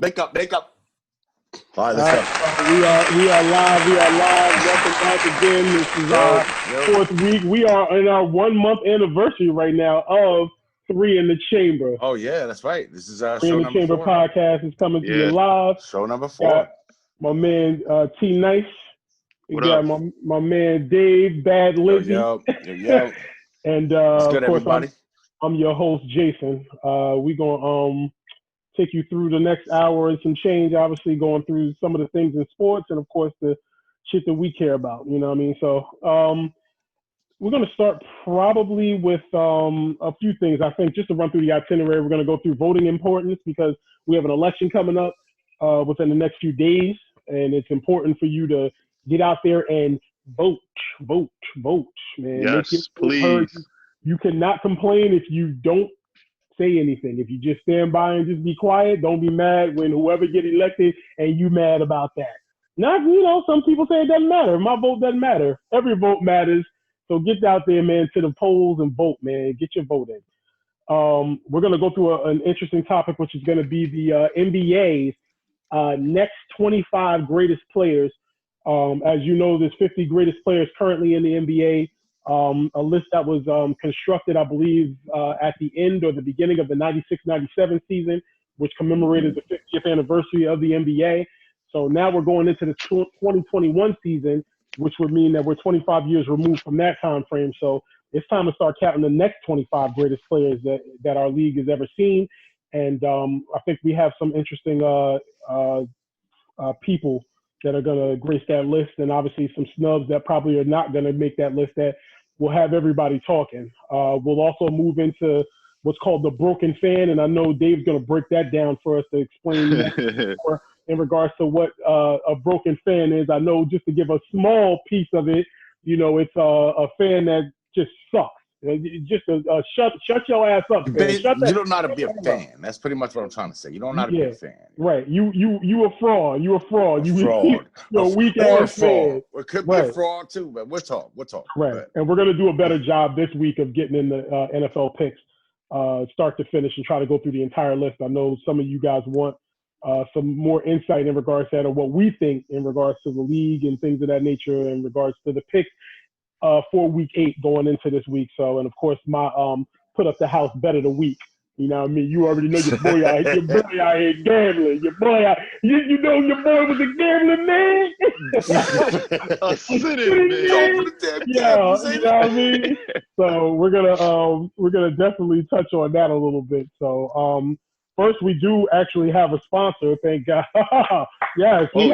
Make up. All right, let's go. We are live. Welcome back again. This is our fourth week. We are in our 1 month anniversary right now of Three in the Chamber. Oh yeah, that's right. This is our Three show in the number Chamber 4. podcast is coming to you live. Show number 4. My man T Nice. What got up? my man Dave Bad Lizzy. Yo. And What's good, of course, everybody? I'm your host Jason. We gonna take you through the next hour and some change. Obviously, going through some of the things in sports, and of course the shit that we care about. You know what I mean? So we're gonna start probably with a few things. I think just to run through the itinerary, we're gonna go through voting importance because we have an election coming up within the next few days, and it's important for you to get out there and vote, man. Yes, please. Heard. You cannot complain if you don't say anything. If you just stand by and just be quiet, don't be mad when whoever get elected and you mad about that. Not, some people say it doesn't matter. My vote doesn't matter. Every vote matters. So get out there, man, to the polls and vote, man. Get your vote in. We're going to go through an interesting topic, which is going to be the NBA's next 25 greatest players. As you know, there's 50 greatest players currently in the NBA. A list that was constructed, I believe, at the end or the beginning of the 96-97 season, which commemorated the 50th anniversary of the NBA. So now we're going into the 2021 season, which would mean that we're 25 years removed from that time frame. So it's time to start counting the next 25 greatest players that our league has ever seen. And I think we have some interesting people that are going to grace that list, and obviously some snubs that probably are not going to make that list that will have everybody talking. We'll also move into what's called the broken fan, and I know Dave's going to break that down for us to explain more in regards to what a broken fan is. I know just to give a small piece of it, it's a fan that just sucks. Just shut your ass up, fan. You don't know how to be a fan. That's pretty much what I'm trying to say. You don't know how to be a fan. Right. You a fraud. You a fraud. You're a weak ass fan. It could be a fraud too, but we'll talk. Right. And we're gonna do a better job this week of getting in the NFL picks, start to finish, and try to go through the entire list. I know some of you guys want some more insight in regards to that, or what we think in regards to the league and things of that nature, in regards to the picks for week 8 going into this week. So, and of course, my put up the house bet of the week. You know what I mean? You already know your boy out here gambling. Your boy out, you know your boy was a gambling man. Yeah, you know what I mean? So we're gonna definitely touch on that a little bit. So first we do actually have a sponsor, thank God. Yes, we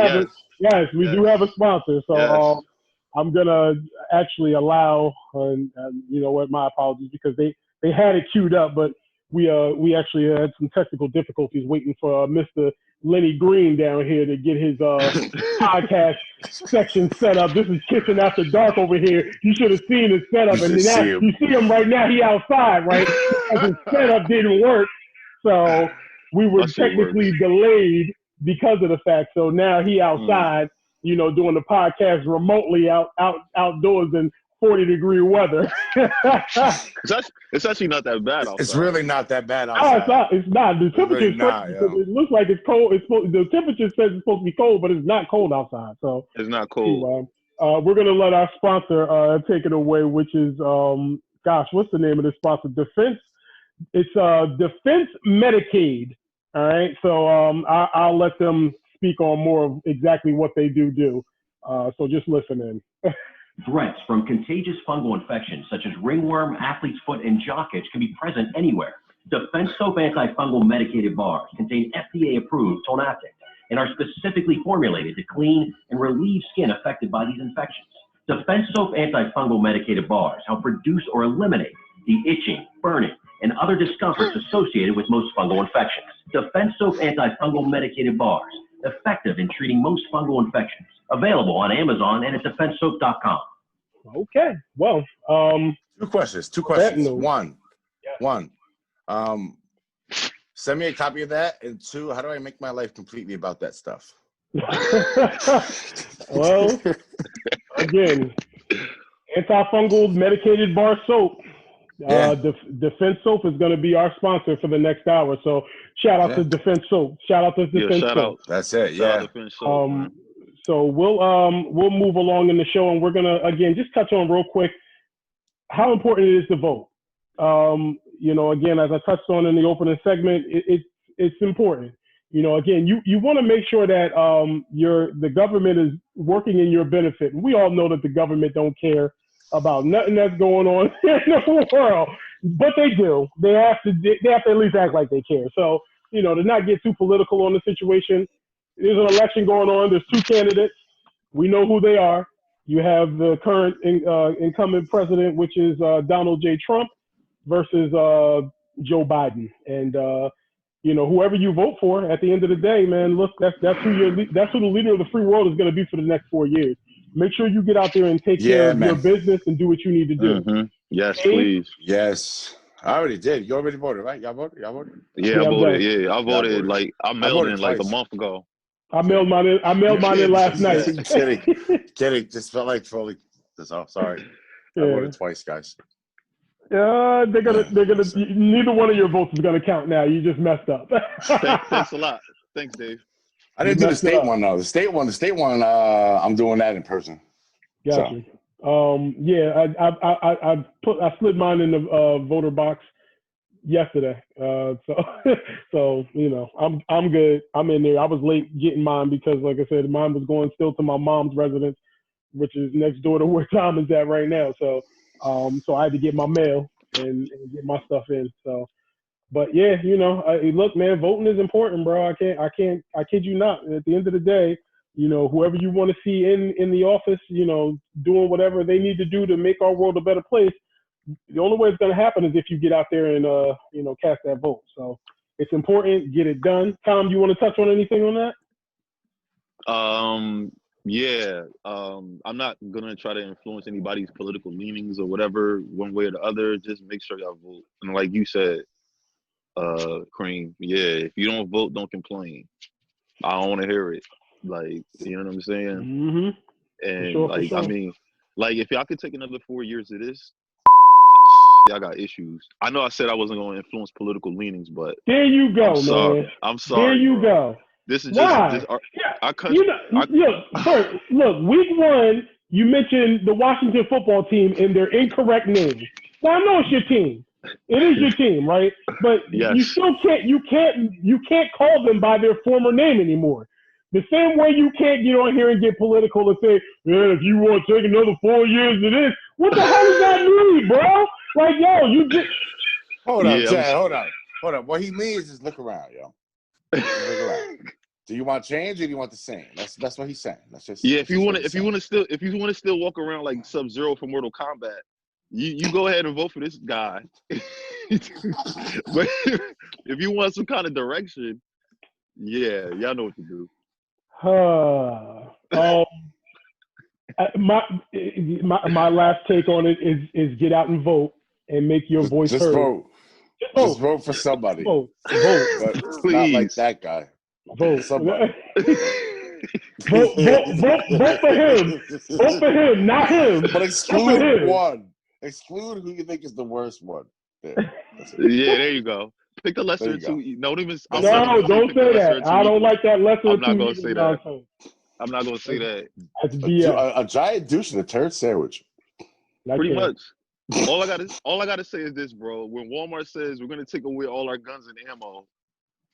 do have a sponsor. So I'm gonna actually allow, you know what, my apologies, because they had it queued up, but we actually had some technical difficulties waiting for Mr. Lenny Green down here to get his podcast section set up. This is Kitchen After Dark over here. You should have seen his setup, and now you see him right now. He outside, right? His setup didn't work, so we were technically delayed because of the fact. So now he outside. Doing the podcast remotely outdoors in 40-degree weather. It's actually not that bad outside. It's really not that bad outside. No, it's not. The temperature it looks like it's cold. The temperature says it's supposed to be cold, but it's not cold outside. So it's not cold. We're gonna let our sponsor take it away, which is what's the name of this sponsor? Defense. It's Defense Medicaid. All right. So I'll let them speak on more of exactly what they do. So just listen in. Threats from contagious fungal infections such as ringworm, athlete's foot, and jock itch can be present anywhere. Defense Soap antifungal medicated bars contain FDA-approved Tonactic and are specifically formulated to clean and relieve skin affected by these infections. Defense Soap antifungal medicated bars help reduce or eliminate the itching, burning, and other discomforts associated with most fungal infections. Defense Soap antifungal medicated bars, effective in treating most fungal infections. Available on Amazon and at defensesoap.com. Okay. Well, two questions. One. Send me a copy of that. And 2, how do I make my life completely about that stuff? Well, again, antifungal medicated bar soap. Yeah. Defense Soap is going to be our sponsor for the next hour. So shout out to Defense Soap. Shout out to Defense shout Soap. out. That's it. Shout out Yeah. to Defense Soap, man. So we'll move along in the show, and we're gonna again just touch on real quick how important it is to vote. Again, as I touched on in the opening segment, it's important. Again, you want to make sure that the government is working in your benefit. And we all know that the government don't care about nothing that's going on in the world, but they do. They have to at least act like they care. So to not get too political on the situation. There's an election going on. There's two candidates. We know who they are. You have the current incumbent president, which is Donald J. Trump, versus Joe Biden. And whoever you vote for, at the end of the day, man, look, that's who the leader of the free world is going to be for the next 4 years. Make sure you get out there and take care of your business and do what you need to do. Mm-hmm. Yes, please. Yes. I already did. You already voted, right? Y'all voted? Yeah, I voted. Yeah, I voted. voted. I mailed in like a twice. month ago. I mailed mine in last night. Kidding. Just felt like trolling. Sorry. I Yeah. voted twice, guys. They're gonna. Neither one of your votes is gonna count now. You just messed up. Thanks a lot. Thanks, Dave. I didn't do the state one though. The state one. I'm doing that in person. Gotcha. I slid mine in the voter box yesterday. So I'm good. I'm in there. I was late getting mine because, like I said, mine was going still to my mom's residence, which is next door to where Tom is at right now. So I had to get my mail and get my stuff in. So, but yeah, look, man, voting is important, bro. I kid you not. At the end of the day, whoever you want to see in the office, doing whatever they need to do to make our world a better place. The only way it's going to happen is if you get out there and, cast that vote. So it's important. Get it done. Tom, you want to touch on anything on that? I'm not going to try to influence anybody's political leanings or whatever, one way or the other. Just make sure y'all vote. And like you said, Cream, if you don't vote, don't complain. I don't want to hear it. Like, you know what I'm saying? Mm-hmm. And sure. I mean, like if y'all could take another 4 years of this, y'all got issues. I know I said I wasn't going to influence political leanings, but there you go, man. I'm sorry. There you go. This is Why? just our country. Look, week one, you mentioned the Washington football team and their incorrect name. Now I know it's your team. It is your team, right? But Yes. you still can't call them by their former name anymore. The same way you can't get on here and get political and say, man, if you want to take another 4 years of this, what the hell does that mean, bro? Like, yo, you just Hold up, Chad. Hold up. What he means is look around, yo. Look around. Do you want change or do you want the same? That's what he's saying. That's just if you want to still walk around like Sub-Zero from Mortal Kombat, you go ahead and vote for this guy. But if you want some kind of direction, y'all know what to do. My last take on it is get out and vote and make your voice just heard. Vote. Just vote for somebody. Vote. But not like that guy. Vote. Somebody. vote for him. Vote for him, not him. But exclude one. Exclude who you think is the worst one. There you go. Pick the lesser two. Don't say that. I don't like that lesser I'm two. not going to say that. I'm not going to say that. That's BS. A giant douche and a turd sandwich. Pretty much. All I gotta say is this, bro. When Walmart says we're gonna take away all our guns and ammo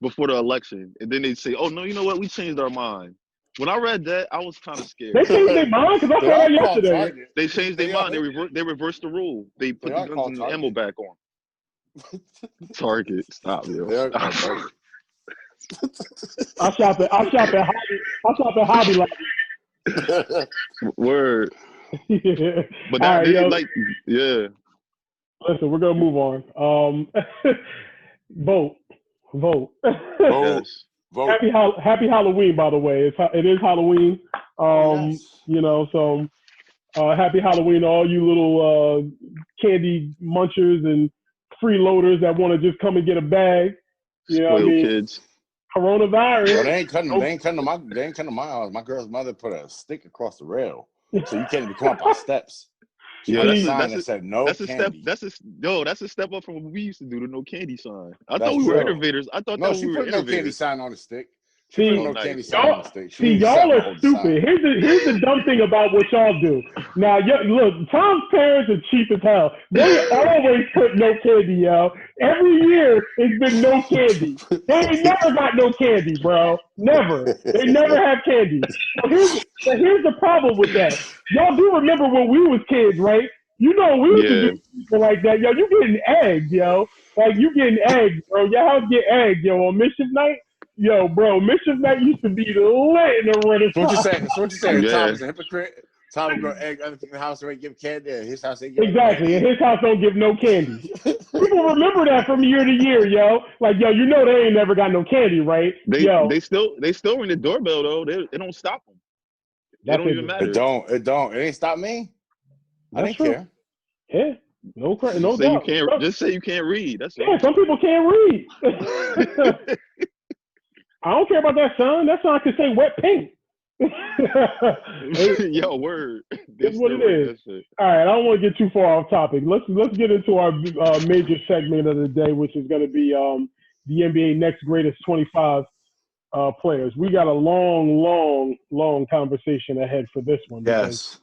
before the election, and then they say, "Oh no, you know what? We changed our mind." When I read that, I was kind of scared. They changed their mind because I saw that yesterday. They changed their mind. They reversed the rule. They put the guns and ammo back on. Target, stop, yo. I shop at Hobby Lobby. Word. Yeah. But that, right, Listen, we're gonna move on. Vote. Yes. Vote. Happy Halloween, by the way. It is Halloween. Yes. So happy Halloween to all you little candy munchers and freeloaders that want to just come and get a bag. You know what I mean? Kids. Coronavirus. Well, they ain't coming to my house. My girl's mother put a stick across the rail, so you can't even come up our steps. She Yeah, put a See, sign that said no that's a step. candy. That's a step up from what we used to do. The no candy sign. I That's thought we were true. innovators. I thought No, that she we were put no candy innovators. sign on the stick. She See, put no nice. candy sign on the stick. She needs y'all something to are hold the sign. stupid. Here's the dumb thing about what y'all do. Now, look, Tom's parents are cheap as hell. They always put no candy, yo. Every year it's been no candy. They ain't never got no candy, bro. Never. They never have candy. So here's the problem with that. Y'all do remember when we was kids, right? You know we used to do people like that, yo. You getting eggs, yo. Like you getting eggs, bro. Your house get eggs, yo, on mischief night. Yo, bro, Mischief Night used to be lit in the winter. So what you saying? Yeah. Tom is a hypocrite. Tom will grow egg under the house and give candy. At his house, they give Exactly. And his house don't give no candy. People remember that from year to year, yo. Like, yo, you know they ain't never got no candy, right? They still ring the doorbell though. They don't stop them. It don't even matter. It don't. It ain't stop me. I didn't care. Yeah. No Just say doubt. Just say you can't read. That's yeah, all. some people can't read. I don't care about that son. That son can say wet paint. Yo, word. It's what it is. All right, I don't want to get too far off topic. Let's get into our major segment of the day, which is going to be the NBA next greatest 25 players. We got a long conversation ahead for this one. Yes.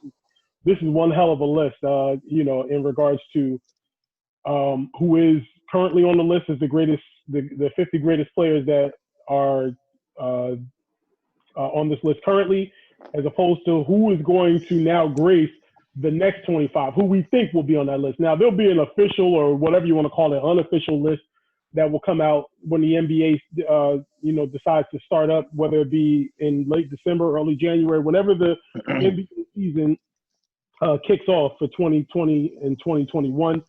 This is one hell of a list. In regards to who is currently on the list as the 50 greatest players that are on this list currently, as opposed to who is going to now grace the next 25, who we think will be on that list. Now, there'll be an official or whatever you want to call it, unofficial list that will come out when the NBA, decides to start up, whether it be in late December, early January, whenever the NBA season kicks off for 2020 and 2021.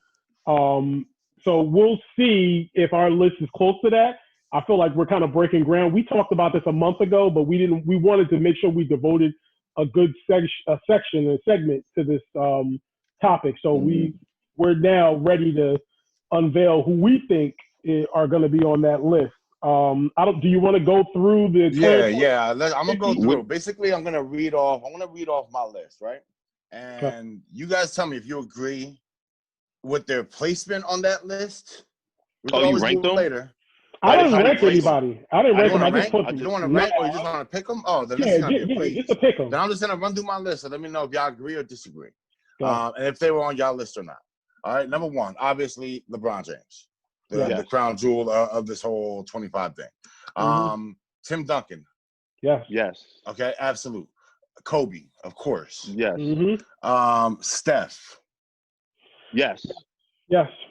So we'll see if our list is close to that. I feel like we're kind of breaking ground. We talked about this a month ago, but we wanted to make sure we devoted a good segment to this topic. So we're now ready to unveil who we think are going to be on that list. Do you want to go through the? Yeah. I'm gonna go through. Basically, I'm gonna read off my list, right? And you guys tell me if you agree with their placement on that list. You ranked them later. I didn't rank anybody. I didn't rank them. I just put them. You don't want to rank, or you just want to pick them? Oh, the list is gonna be a breeze. Just to pick them. Then I'm just gonna run through my list. So let me know if y'all agree or disagree, and if they were on y'all list or not. All right, number one, obviously LeBron James, the crown jewel of this whole 25 thing. Tim Duncan. Yes. Okay, absolute. Kobe, of course. Yes. Steph. Yes.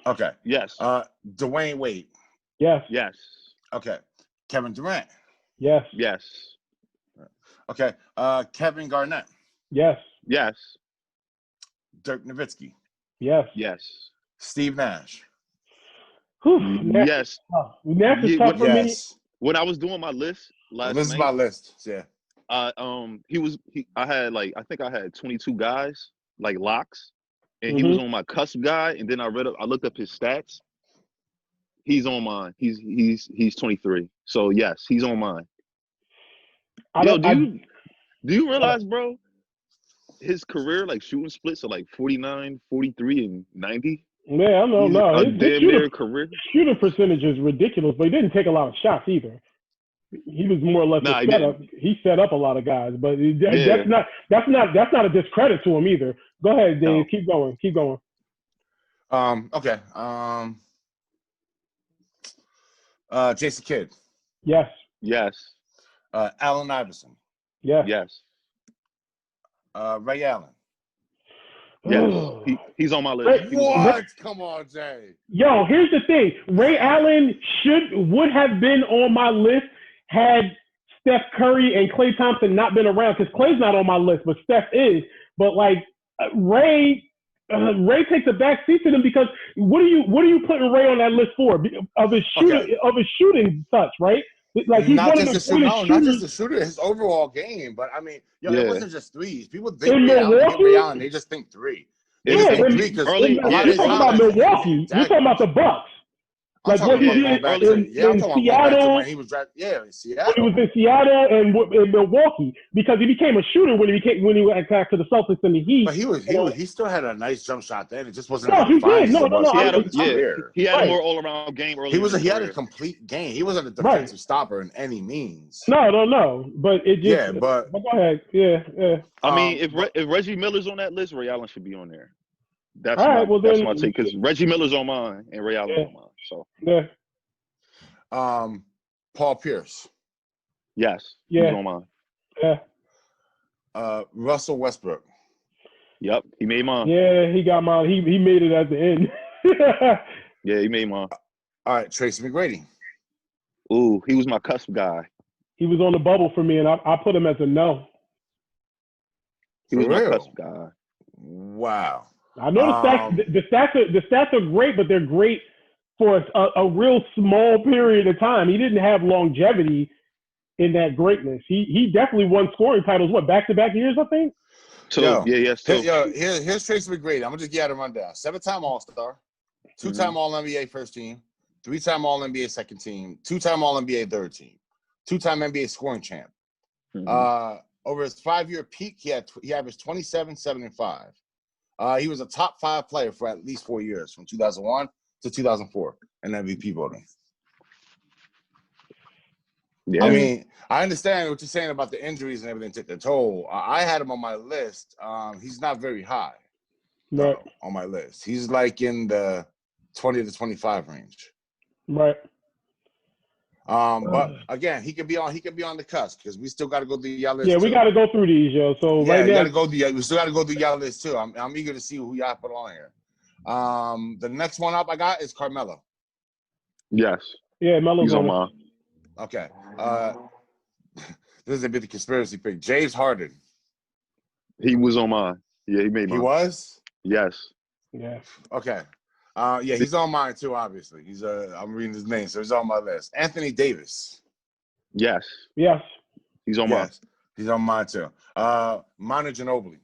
Okay. Yes. Dwayne Wade. Yes. Okay. Kevin Durant. Yes. Okay. Kevin Garnett. Yes. Dirk Nowitzki. Yes. Steve Nash. Yes. Nash is tough for me. When I was doing my list last night. This is my list. Yeah. I think I had 22 guys, like locks, and he was on my cusp guy. And then I looked up his stats. He's on mine. He's 23. So yes, he's on mine. Do you realize, bro, his career like shooting splits are like 49, 43, and 90? Yeah, I know. No, his career shooting percentage is ridiculous, but he didn't take a lot of shots either. He was more or less a setup. He set up a lot of guys, but that's not a discredit to him either. Go ahead, Dave. No. Keep going. Okay. Jason Kidd. Yes. Allen Iverson. Yes. Ray Allen. Yes. He's on my list. What? Come on, Jay. Yo, here's the thing. Ray Allen would have been on my list had Steph Curry and Klay Thompson not been around, because Klay's not on my list, but Steph is. But like Ray takes a back seat to them, because what are you putting Ray on that list for? Of his shooting touch, right? Like he's not one just of the not just the shooter, his overall game. But I mean, it wasn't just threes. People think Ray Allen, they just think three. They just think three because you're talking about Milwaukee. You're talking about the Bucks. Like what he did I'm in talking about going back to Seattle. when he was drafted. Yeah, in Seattle. When he was in Seattle and in Milwaukee, because he became a shooter when he went back to the Celtics and the Heat. But he still had a nice jump shot then. It just wasn't No, as he defined did. as it was He had in his a career. he had a Right. more all around game early. He had a complete game. He wasn't a defensive stopper in any means. No. But it just but go ahead. Yeah. I mean, if Reggie Miller's on that list, Ray Allen should be on there. That's All right, that's then, my take, because Reggie Miller's on mine and Ray Allen's on mine. So yeah. Paul Pierce. yes, Yeah. he's on mine. Yeah. Russell Westbrook. Yep, he made mine. Yeah, he got mine. He made it at the end. Yeah, he made mine. All right, Tracy McGrady. Ooh, he was my cusp guy. He was on the bubble for me, and I put him as a no. He was For my real? cusp guy. Wow. I know the stats are great, but they're great for a real small period of time. He didn't have longevity in that greatness. He definitely won scoring titles. What, back-to-back years, I think? So yes. So Here's Tracy McGrady. I'm gonna just get a rundown. 7-time All-Star, 2-time All-NBA first team, 3-time All-NBA second team, 2-time All-NBA third team, 2-time NBA scoring champ. Over his 5-year peak, he averaged 27, 7, and 5. He was a top 5 player for at least 4 years, from 2001 to 2004, in MVP voting. yeah. I mean, I understand what you're saying about the injuries and everything took their toll. I had him on my list. He's not very high on my list. He's like in the 20 to 25 range. Right. But again, he could be on the cusp, because we still got to go through y'all list. Yeah, we got to go through these, yo. So yeah, right now, we still got to go through y'all list too. I'm eager to see who y'all put on here. The next one up I got is Carmelo. Yes. Yeah, Melo's He's on it. mine. Okay. This is a bit of conspiracy pick. James Harden. He was on mine. Yeah, he made mine. He was? Yes. Yeah. Okay. Yeah, he's on mine too, obviously. I'm reading his name, so he's on my list. Anthony Davis. Yes. Yes. He's on mine. Yes. He's on mine too. Manu Ginobili.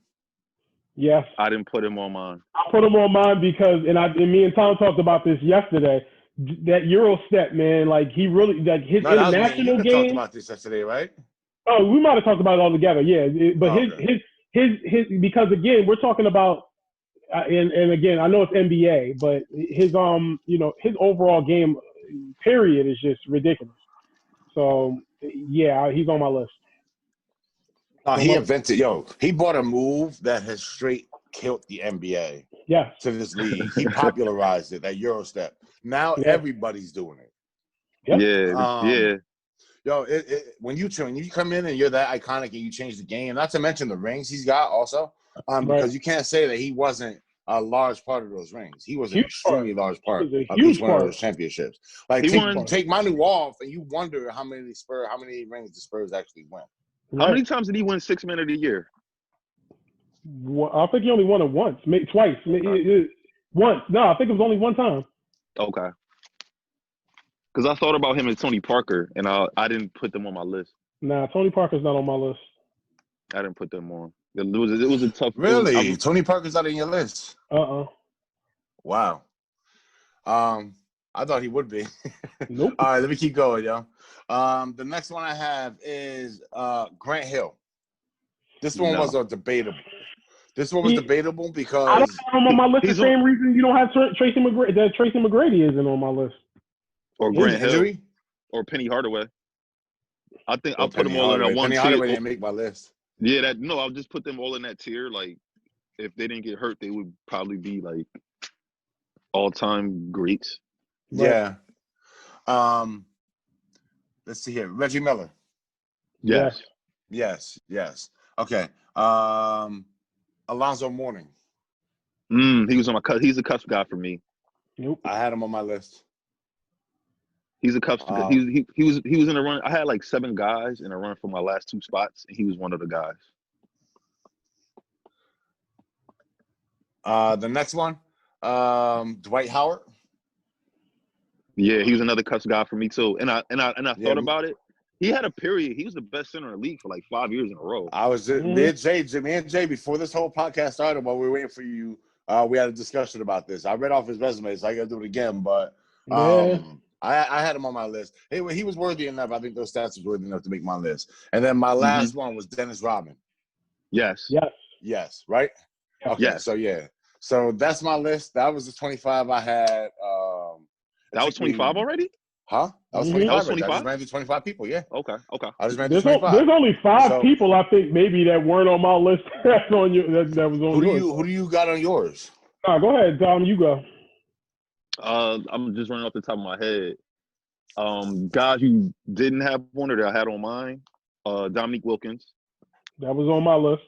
Yes. I didn't put him on mine. I put him on mine because, and me and Tom talked about this yesterday. That Euro step, man, like he really, like his international game. Talked about this yesterday, right? Oh, we might have talked about it all together, yeah. But his because again, we're talking about, and again, I know it's NBA, but his his overall game period is just ridiculous. So yeah, he's on my list. He brought a move that has straight killed the NBA. Yeah. To this league. He popularized it, that Euro step. Now everybody's doing it. Yep. Yeah. Yo, when you come in and you're that iconic and you change the game, not to mention the rings he's got also, because you can't say that he wasn't a large part of those rings. He was an extremely large part of each one of those championships. Like take Manu off, and you wonder how many rings the Spurs actually win. How many times did he win 6 Man of the Year? Well, I think he only won it once, maybe twice. Once. No, I think it was only one time. Okay. Because I thought about him and Tony Parker, and I didn't put them on my list. Nah, Tony Parker's not on my list. I didn't put them on. It was a tough. Really? Tony Parker's not in your list? Wow. I thought he would be. Nope. All right, let me keep going, yo. The next one I have is Grant Hill. This one was debatable. This one was debatable because I don't have him on my list. The same reason you don't have Tracy McGrady. That Tracy McGrady isn't on my list. Or Grant Hill. Or Penny Hardaway. I think I'll put them all in that one tier. Penny Hardaway didn't make my list. Yeah, I'll just put them all in that tier. Like, if they didn't get hurt, they would probably be like all-time greats. Yeah. Let's see here. Reggie Miller. Yes. Yes. Okay. Alonzo Mourning. He was on he's a cusp guy for me. Nope. I had him on my list. He's a cusp guy. He was in a run. I had like 7 guys in a run for my last 2 spots, and he was one of the guys. The next one, Dwight Howard. Yeah, he was another cusp guy for me too. And I thought about it. He had a period. He was the best center in the league for like 5 years in a row. I was me and Jay before this whole podcast started, while we were waiting for you, we had a discussion about this. I read off his resume, so I got to do it again. But Yeah. I had him on my list. He was worthy enough. I think those stats was worthy enough to make my list. And then my last one was Dennis Rodman. Yes. Yes. Yes, right? Okay, Yes. so yeah. So that's my list. That was the 25 I had. That was 25 already? Huh? That was Mhm. 25. That was right there. I 25? just ran through 25 people, yeah. Okay. I just ran through There's 25. only 5 So- people I think maybe that weren't on my list that was on yours. Who do you got on yours? Nah, go ahead, Tom. You go. I'm just running off the top of my head. Guys you didn't have one or that I had on mine. Dominique Wilkins. That was on my list.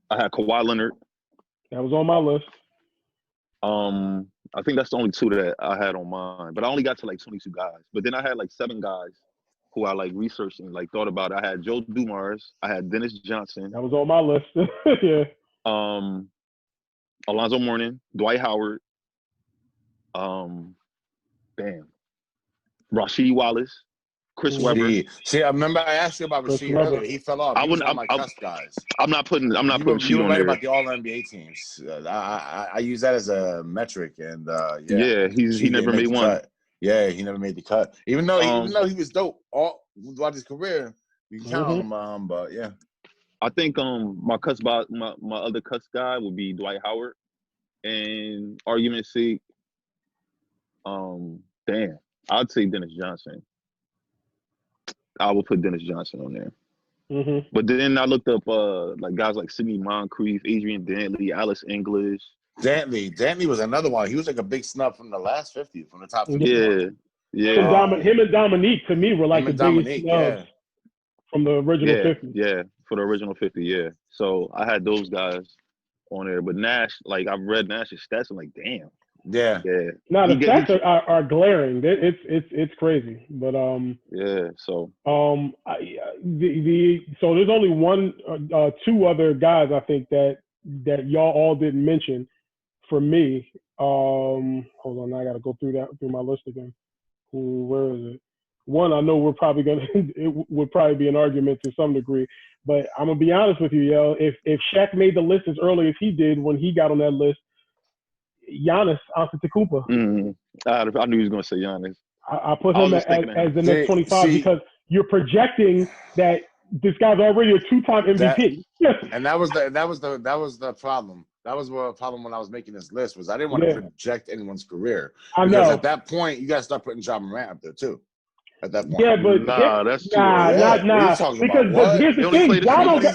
I had Kawhi Leonard. That was on my list. I think that's the only 2 that I had on mine. But I only got to like 22 guys. But then I had like 7 guys who I like researched and like thought about. I had Joe Dumars. I had Dennis Johnson. That was on my list. Yeah. Alonzo Mourning, Dwight Howard. Rasheed Wallace, Chris Webber. See, I remember I asked you about Chris Rasheed Webber. earlier. He fell off. He was one of my cuss guys. I'm not putting You Sheed were on right there. about the All NBA teams. I use that as a metric, and Yeah, he Sheed never didn't make made the one. cut. Yeah, he never made the cut. Even though he was dope all throughout his career, you can count him. But yeah, I think my other cuss guy would be Dwight Howard, and argument's sake, I'd say Dennis Johnson. I would put Dennis Johnson on there. Mm-hmm. But then I looked up like guys like Sidney Moncrief, Adrian Dantley, Alice English. Dantley was another one. He was like a big snub from the last 50, from the top 50. Yeah. Him and Dominique to me were like the biggest snubs from the original 50. Yeah, for the original 50, yeah. So I had those guys on there. But Nash, like I've read Nash's stats, I'm like, damn. Yeah. No, the stats are glaring. It's crazy. But yeah. So so there's only 2 other guys I think that y'all all didn't mention for me. Hold on, I gotta go through my list again. Where is it? One, I know it would probably be an argument to some degree, but I'm gonna be honest with you, yo. If Shaq made the list as early as he did when he got on that list, Giannis Antetokounmpo. I knew he was going to say Giannis. I put him as the next 25 because you're projecting that this guy's already a 2-time MVP. And that was the problem. That was the problem when I was making this list was I didn't want to project anyone's career. Because at that point you got to start putting Ja Morant up there too. At that point. Yeah, but that's too early. Nah. What are you talking because about? here's the thing.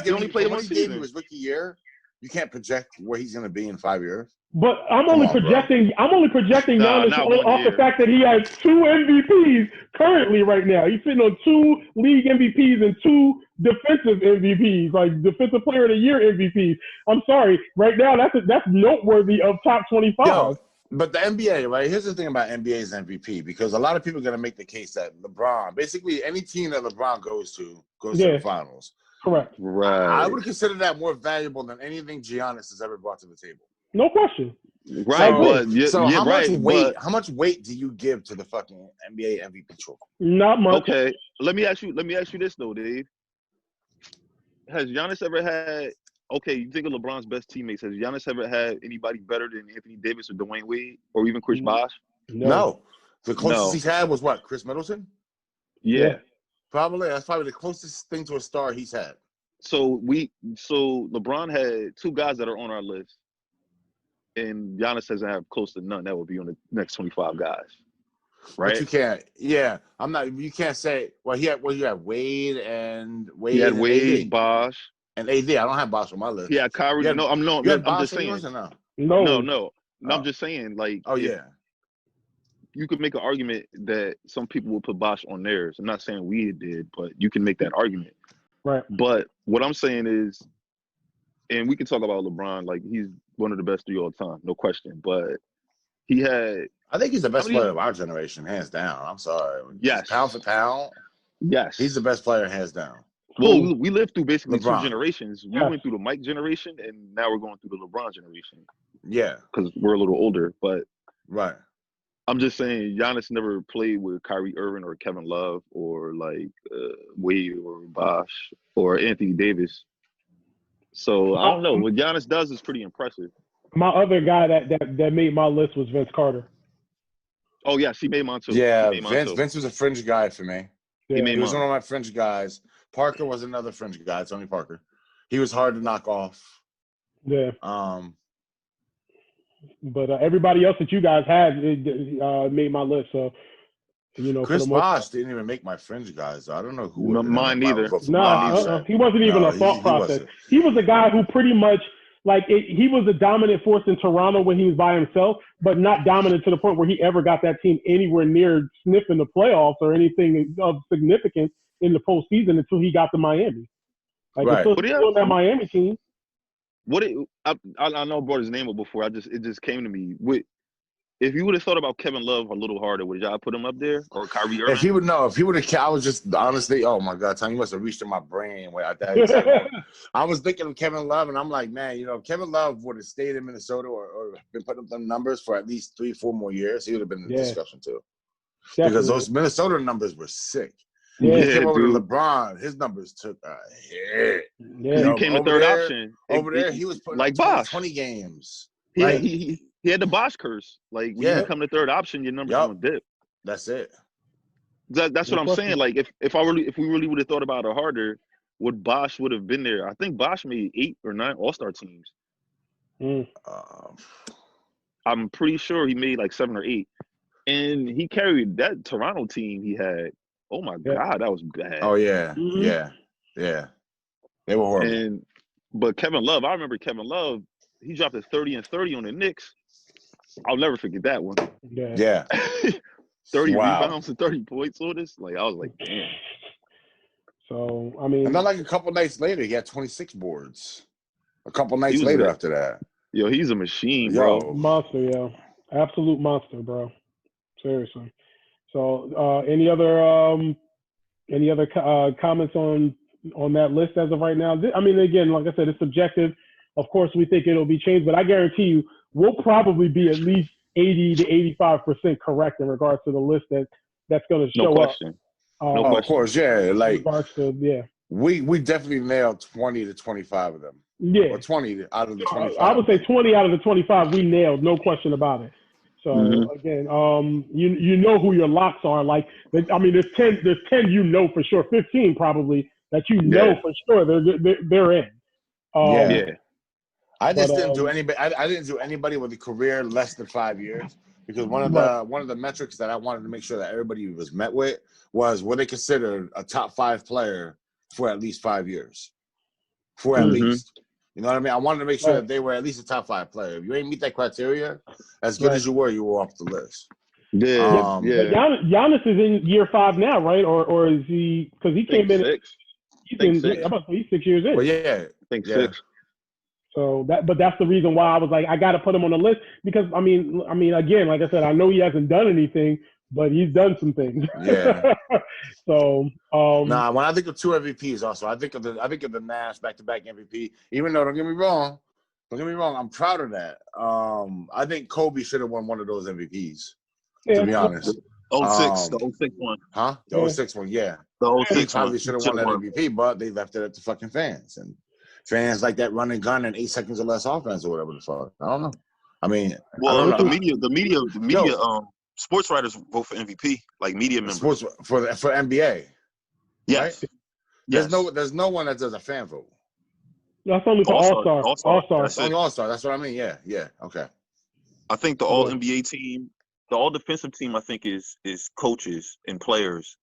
He only played 1 season. His rookie year. You can't project where he's going to be in 5 years. But I'm only projecting Giannis off the fact that he has 2 MVPs currently right now. He's sitting on 2 league MVPs and 2 defensive MVPs, like defensive player of the year MVPs. I'm sorry, right now that's noteworthy of top 25. Yo, but the NBA, right? Here's the thing about NBA's MVP, because a lot of people are going to make the case that LeBron, basically any team that LeBron goes to the finals. Correct. Right. I would consider that more valuable than anything Giannis has ever brought to the table. No question. Right, so how much weight do you give to the fucking NBA MVP trophy? Not much. Okay, let me ask you this though, Dave. Has Giannis ever had? Okay, you think of LeBron's best teammates. Has Giannis ever had anybody better than Anthony Davis or Dwayne Wade or even Chris Bosh? No. The closest he's had was what? Chris Middleton? Yeah. Probably. That's probably the closest thing to a star he's had. So LeBron had 2 guys that are on our list. And Giannis doesn't have close to none. That would be on the next 25 guys, right? But you can't. Yeah, I'm not. You can't say. Well, you had Wade and Wade. He had Wade, AD. Bosh, and AD. I don't have Bosh on my list. Yeah, Kyrie. I'm just saying. No. I'm just saying. Like, you could make an argument that some people will put Bosh on theirs. I'm not saying we did, but you can make that argument. Right. But what I'm saying is, and we can talk about LeBron. Like, he's one of the best 3 all time, no question. But he had. I think he's the best player of our generation, hands down. I'm sorry. Yes. Pound for pound. Yes. He's the best player, hands down. Well, we lived through basically LeBron. 2 generations. We went through the Mike generation, and now we're going through the LeBron generation. Yeah. Because we're a little older. But right. I'm just saying, Giannis never played with Kyrie Irving or Kevin Love or like Wade or Bosh or Anthony Davis. So I don't know. What Giannis does is pretty impressive. My other guy that made my list was Vince Carter. Oh yes, he made mine too. Yeah, He made mine Vince. too. Vince was a fringe guy for me. Yeah. He made He was mine. one of my fringe guys. Parker was another fringe guy. Tony Parker. He was hard to knock off. Yeah. Um, But everybody else that you guys had made my list. So, you know, Chris for the most Bosh didn't even make my fringe guys. I don't know who. No, mine neither. Nah, he wasn't even No, a thought he process. wasn't. He was a guy who pretty much he was a dominant force in Toronto when he was by himself, but not dominant to the point where he ever got that team anywhere near sniffing the playoffs or anything of significance in the postseason until he got to Miami. Like Right. until But he yeah. was on that Miami team. I know I brought his name up before. It just came to me. If you would have thought about Kevin Love a little harder, would y'all put him up there or Kyrie Irving? If he would have, I was just honestly, oh my God, Tom, you must have reached in my brain at that exact moment. I was thinking of Kevin Love, and I'm like, man, you know, if Kevin Love would have stayed in Minnesota or been putting up them numbers for at least 3-4 more years, he would have been in the discussion too. Definitely. Because those Minnesota numbers were sick. Yeah, When he came over to dude. LeBron, his numbers took a hit. Yeah. You know, He became the over third there- option. Over there, he was putting like up 20, Bosh. 20 games. He, Like, he had the Bosh curse. Like when Yeah. you become the third option, your numbers Yup. gonna dip. that's it. That's what No I'm question. saying. Like if we really would have thought about it harder, would Bosh would have been there? I think Bosh made 8 or 9 All-Star teams. Mm. I'm pretty sure he made like 7 or 8, and he carried that Toronto team he had. Oh my Yeah. God, that was bad. Oh yeah, Mhm. yeah. They were horrible. But Kevin Love, I remember Kevin Love. He dropped a 30 and 30 on the Knicks. I'll never forget that one. Yeah. Yeah. 30 Wow. rebounds and 30 points on this. Like I was like, damn. So I mean, And then like a couple nights later, he had 26 boards. A couple nights was later a- after that. Yo, he's a machine, Yo. bro. monster, yeah, absolute monster, bro. Seriously. So, any other comments on that list as of right now? I mean, again, like I said, it's subjective. Of course, we think it'll be changed, but I guarantee you, we'll probably be at least 80 to 85% correct in regards to the list that's going to No show up. question. No No Oh, of question. course, yeah. In Like regards to, yeah. we definitely nailed 20 to 25 of them. Yeah. Or 20 out of the 25. I would say 20 out of the 25 we nailed, no question about it. So Mhm. again, you know who your locks are. Like, I mean, there's 10 you know for sure, 15 probably that you know Yeah. for sure they're in. Yeah. Yeah. I just But, didn't do anybody. I didn't do anybody with a career less than 5 years because one of the metrics that I wanted to make sure that everybody was met with was what they considered a top 5 player for at least 5 years. For at Mhm. least, you know what I mean. I wanted to make sure Right. that they were at least a top 5 player. If you ain't meet that criteria, as good Right. as you were off the list. Yeah. Um, But Yeah. Giannis is in year 5 now, right? Or is he? Because he came Think in. 6. He's think in. six. I'm about to say he's 6 years in. But yeah, Think Yeah. 6. So but that's the reason why I was like, I got to put him on the list because I mean, again, like I said, I know he hasn't done anything, but he's done some things. Yeah. So nah. When I think of 2 MVPs, also I think of the Nash back-to-back MVP. Even though don't get me wrong, I'm proud of that. I think Kobe should have won one of those MVPs. To be honest, 06, the 06 one. huh? The Yeah. 06 one, yeah. The He 06 probably one. should have won that MVP, but they left it up to fucking fans. And fans like that run and gun and 8 seconds or less offense or whatever the fuck. I don't know. I mean, I Well, don't the know. media, sports writers vote for MVP, like media members. Sports for NBA. Yes. Right? Yes. There's no one that does a fan vote. that's only for All-Star. All-Star. That's it. Only All-Star. That's what I mean. Yeah. Okay. I think the All NBA team, the All Defensive team, I think is coaches and players,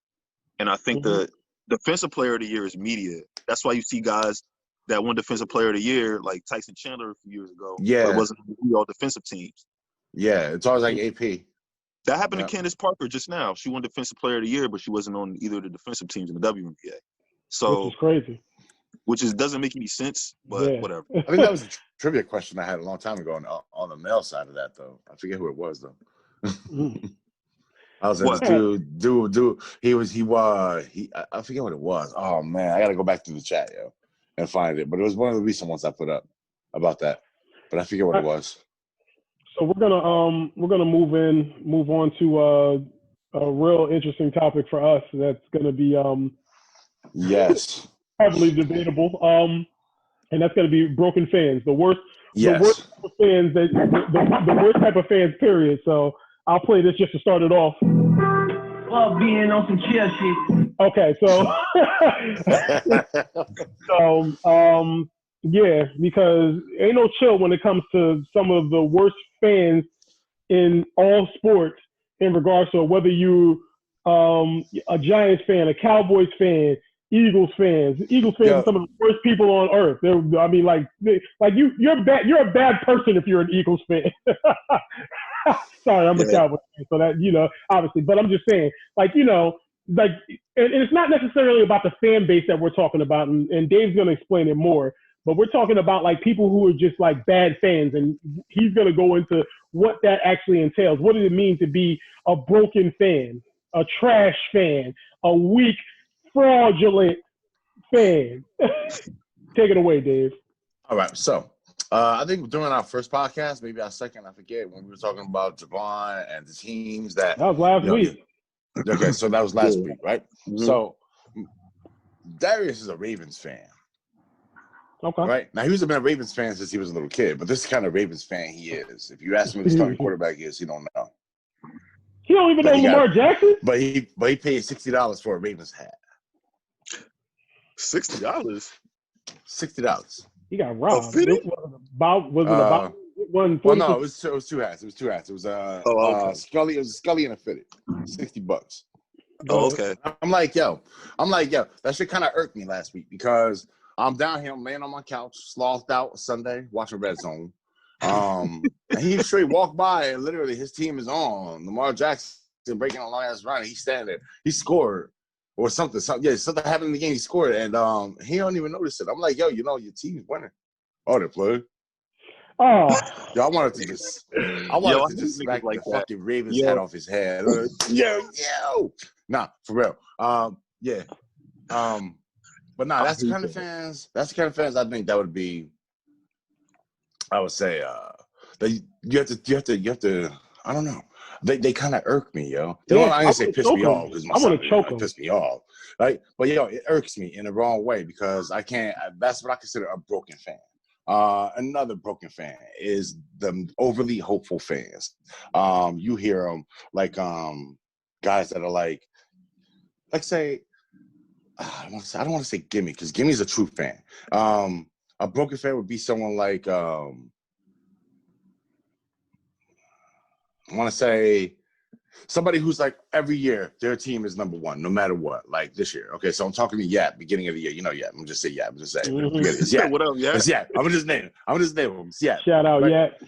and I think the Defensive Player of the Year is media. That's why you see guys that won Defensive Player of the Year, like Tyson Chandler a few years ago. Yeah. But it wasn't all defensive teams. Yeah, it's always like AP. That happened Yeah. to Candace Parker just now. She won Defensive Player of the Year, but she wasn't on either of the defensive teams in the WNBA. So, Which is crazy. doesn't make any sense, but Yeah. whatever. I think that was a trivia question I had a long time ago on the male side of that, though. I forget who it was, though. Mm. I was What? dude. I forget what it was. Oh man, I gotta go back to the chat, yo, and find it. But it was one of the recent ones I put up about that. But I forget what it was. So we're gonna move on to a real interesting topic for us. That's gonna be Yes. heavily debatable. And that's gonna be broken fans. The worst worst type of fans, the worst type of fans, period. So I'll play this just to start it off. Love being on some chill shit. Okay, so yeah, because ain't no chill when it comes to some of the worst fans in all sports in regards to whether you a Giants fan, a Cowboys fan, Eagles fans. Eagles fans are some of the worst people on earth. I mean, you're bad. You're a bad person if you're an Eagles fan. Sorry, I'm a Cowboys fan, so that obviously. But I'm just saying, and it's not necessarily about the fan base that we're talking about, and Dave's gonna explain it more. But we're talking about people who are just bad fans, and he's gonna go into what that actually entails. What does it mean to be a broken fan, a trash fan, a weak, fraudulent fan? Take it away, Dave. All right. So I think during our first podcast, maybe our second, I forget, when we were talking about Javon and the teams that was last week. Okay, so that was last week, right? Mm-hmm. So Darius is a Ravens fan. Okay. Right. Now, he was been a Ravens fan since he was a little kid, but this is the kind of Ravens fan he is. If you ask him who the starting quarterback is, he don't know. He don't even know Lamar Jackson? But he paid $60 for a Ravens hat. $60? $60. He got robbed. Was it about one? Well, no, it was two hats. It was two hats. It was okay. Scully. It was a Scully and a fitted. $60. Oh, okay. I'm like, yo, that shit kind of irked me last week because I'm down here, I'm laying on my couch, slothed out Sunday, watching Red Zone. And he straight walked by and literally his team is on. Lamar Jackson breaking a long ass run. He's standing there. He scored or something. Something happened in the game. He scored and he don't even notice it. I'm like, yo, your team's winning. Oh, they played. Oh, yo, I wanted to just smack the fucking Ravens head off his head. Yo. Nah, for real. Yeah. But nah, that's the kind of fans. That's the kind of fans I think that would be. I would say that you have to. I don't know. They kind of irk me, yo. They don't. I ain't say piss me off because I want to choke them. Piss me off, right? But it irks me in the wrong way because I can't. That's what I consider a broken fan. Another broken fan is the overly hopeful fans. You hear them guys that are say. I don't want to say Gimme because Gimme's a true fan. A broken fan would be someone like I want to say somebody who's every year their team is number one no matter what. Like this year, okay. So I'm talking to Yap, beginning of the year. Yap. I'm just say Yap. I'm just saying. It's Yap. What up, Yap? It's Yap. I'm just name him. It's Yap. Shout out, right? Yap.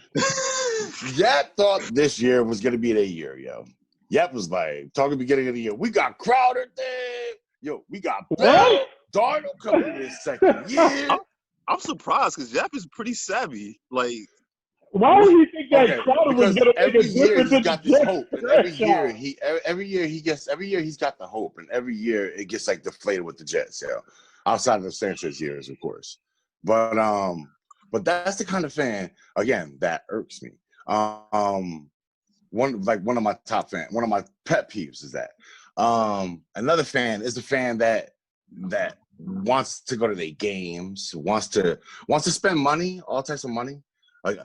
Yap thought this year was gonna be their year, yo. Yap was talking beginning of the year. We got Crowder there. Yo, we got Bell. Darnold coming in his second year. I'm surprised because Yap is pretty savvy. Why would he think that Crowder was going to make a difference? He's got this hope, and every year he's got the hope, and every year it gets deflated with the Jets. Outside of the Sanchez years, of course, but that's the kind of fan again that irks me. One of my top fans, one of my pet peeves is that. Another fan is the fan that wants to go to their games, wants to spend money, all types of money,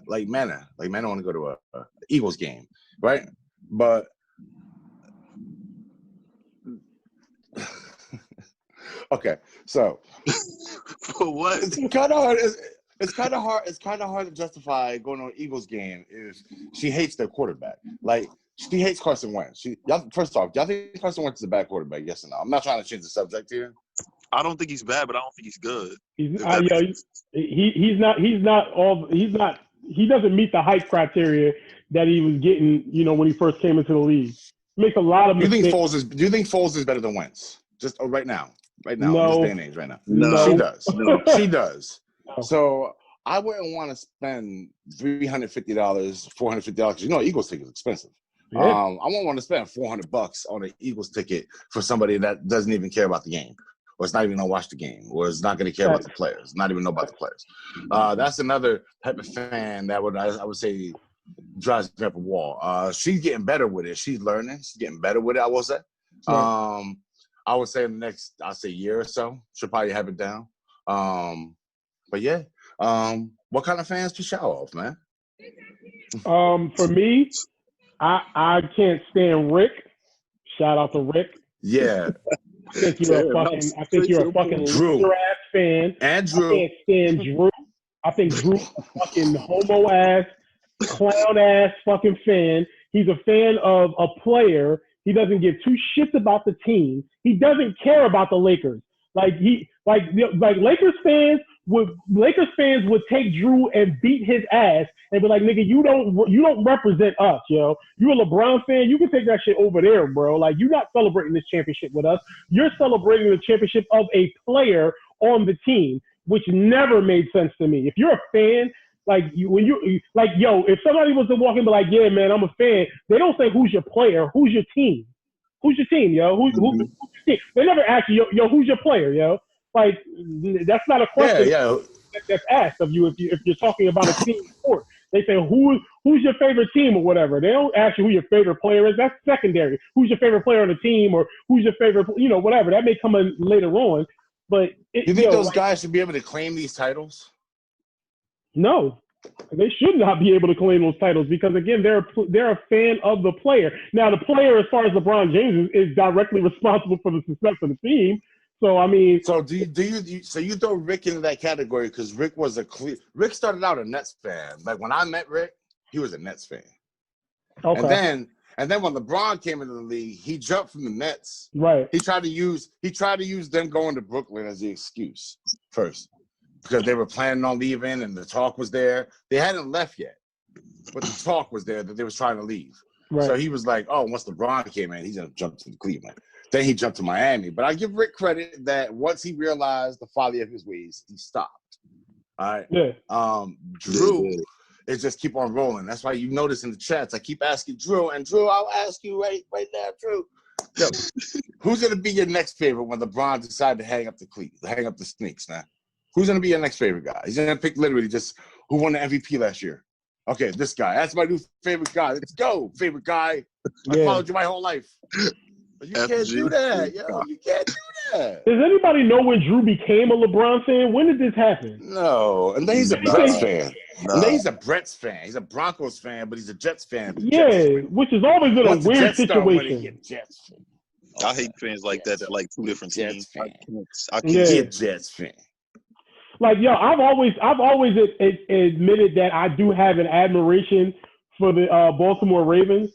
like Manna want to go to a Eagles game, right? But okay, so for what? It's kind of hard. It's kind of hard. It's kind of hard to justify going to an Eagles game if she hates their quarterback. She hates Carson Wentz. First off, y'all think Carson Wentz is a bad quarterback? Yes or no? I'm not trying to change the subject here. I don't think he's bad, but I don't think he's good. He doesn't meet the hype criteria that he was getting, when he first came into the league. He makes a lot of mistakes. Do you think Foles is better than Wentz? Just right now, no. in this day and age, right now. No. She does. No. She does. No. So I wouldn't want to spend $350, $450. Eagles ticket is expensive. Yeah. I won't want to spend $400 on an Eagles ticket for somebody that doesn't even care about the game, or it's not even gonna watch the game, or is not gonna care about the players, not even know about the players. That's another type of fan that I would say drives me up a wall. She's getting better with it. She's learning. She's getting better with it. I will say. Yeah. I would say in the next, year or so, she'll probably have it down. But yeah, What kind of fans to shout off, man? For me, I can't stand Rick. Shout out to Rick. Yeah. I think you're a fucking Drew. loser ass fan. And Drew. I can't stand Drew. I think Drew's a fucking homo ass, clown ass fucking fan. He's a fan of a player. He doesn't give two shits about the team. He doesn't care about the Lakers. Like Lakers fans would take Drew and beat his ass and be like, nigga, you don't represent us, yo. You a LeBron fan, you can take that shit over there, bro. Like, you're not celebrating this championship with us. You're celebrating the championship of a player on the team, which never made sense to me. If you're a fan, if somebody was to walk in and be like, yeah, man, I'm a fan, they don't say who's your player, who's your team. Who's your team, yo? Who's your team? They never ask you, yo, who's your player, yo? Like, that's not a question that's asked of you if you're talking about a team sport. They say, who's your favorite team or whatever. They don't ask you who your favorite player is. That's secondary. Who's your favorite player on the team or who's your favorite, whatever. That may come in later on. But you think those guys should be able to claim these titles? No. They should not be able to claim those titles because, again, they're a fan of the player. Now, the player, as far as LeBron James, is directly responsible for the success of the team. So, I mean... So, do you throw Rick into that category because Rick started out a Nets fan. Like, when I met Rick, he was a Nets fan. Okay. And then when LeBron came into the league, he jumped from the Nets. Right. He tried to use them going to Brooklyn as the excuse first. Because they were planning on leaving and the talk was there. They hadn't left yet, but the talk was there that they was trying to leave. Right. So he was like, oh, once LeBron came in, he's going to jump to Cleveland. Then he jumped to Miami. But I give Rick credit that once he realized the folly of his ways, he stopped. All right? Yeah. Drew is just keep on rolling. That's why you notice in the chats, I keep asking Drew. And Drew, I'll ask you right now, Drew. Yo, who's going to be your next favorite when LeBron decided to hang up the sneaks now? Who's going to be your next favorite guy? He's going to pick literally just who won the MVP last year. Okay, this guy. That's my new favorite guy. Let's go, favorite guy. I followed you my whole life. But you can't do that, yo. You can't do that. Does anybody know when Drew became a LeBron fan? When did this happen? No. And then he's a Brets fan. And then he's a Brets fan. He's a Broncos fan, but he's a Jets fan. Yeah, which has always been a weird situation. Jets fan. I hate fans like that like two different teams. I can't get Jets fan. Like, yo, I've always admitted that I do have an admiration for the Baltimore Ravens,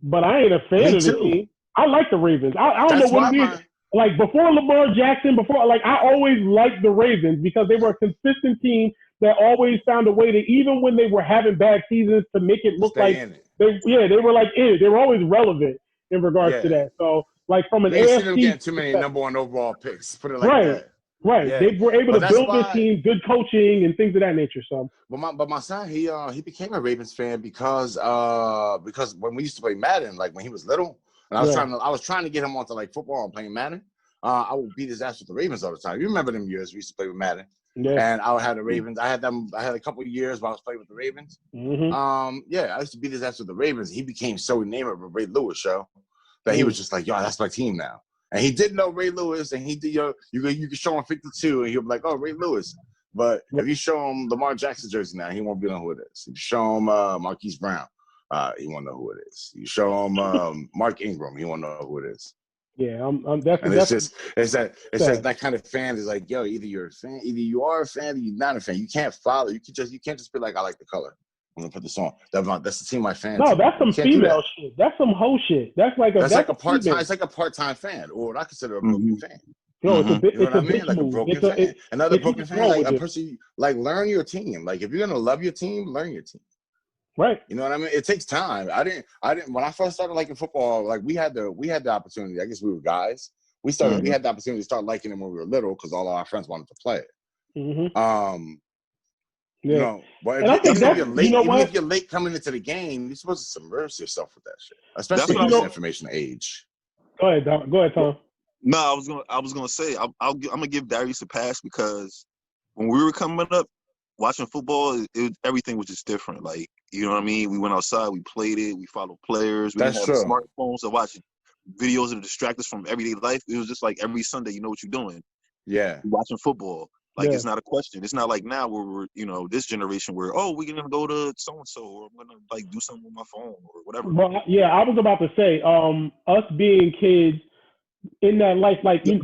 but I ain't a fan of the team. I like the Ravens. I don't know what it is. Like, before Lamar Jackson, I always liked the Ravens because they were a consistent team that always found a way to, even when they were having bad seasons, to make it look like they were like it. They were always relevant in regards to that. So, like, from an AFC, them getting too many number one overall picks. Put it like that. Right, yeah. They were able to build their team, good coaching, and things of that nature. So, but my son, he became a Ravens fan because when we used to play Madden, like when he was little, and I was trying to get him onto like football and playing Madden. I would beat his ass with the Ravens all the time. You remember them years we used to play with Madden? Yeah. And I would have the Ravens. I had a couple of years where I was playing with the Ravens. Mm-hmm. I used to beat his ass with the Ravens. He became so enamored with Ray Lewis show that he was just like, yo, that's my team now. And he did know Ray Lewis, and he did. You can show him 52, and he'll be like, "Oh, Ray Lewis." But if you show him Lamar Jackson jersey now, he won't be know who it is. If you show him Marquise Brown, he won't know who it is. You show him Mark Ingram, he won't know who it is. Yeah, it's that kind of fan is like, yo, either you're a fan, either you are a fan, or you're not a fan. You can't follow. You can't just be like, I like the color. I'm gonna put this on. That's the team my fan. No, that's some female shit. That's some hoe shit. That's like a part-time. It's like a part-time fan, or what I consider a broken fan. No, it's a bit. You know what I mean? Like a broken fan. Another broken fan, like a person. Like, learn your team. Like, if you're gonna love your team, learn your team. Right. You know what I mean? It takes time. I didn't. When I first started liking football, like we had the opportunity. I guess we were guys. We had the opportunity to start liking it when we were little because all of our friends wanted to play it. Mm-hmm. Yeah. You know, but if you're late coming into the game, you're supposed to submerge yourself with that shit, especially in this information age. Go ahead, Tom. No, I was gonna say I'm gonna give Darius a pass because when we were coming up watching football, everything was just different. Like, you know what I mean? We went outside, we played it, we followed players. We didn't have smartphones to watch videos that distract us from everyday life. It was just like every Sunday, you know what you're doing. Yeah, watching football. Like it's not a question. It's not like now where we're, you know, this generation where, oh, we're gonna go to so and so, or I'm gonna like do something with my phone or whatever. Well, yeah, I was about to say, us being kids in that life, like these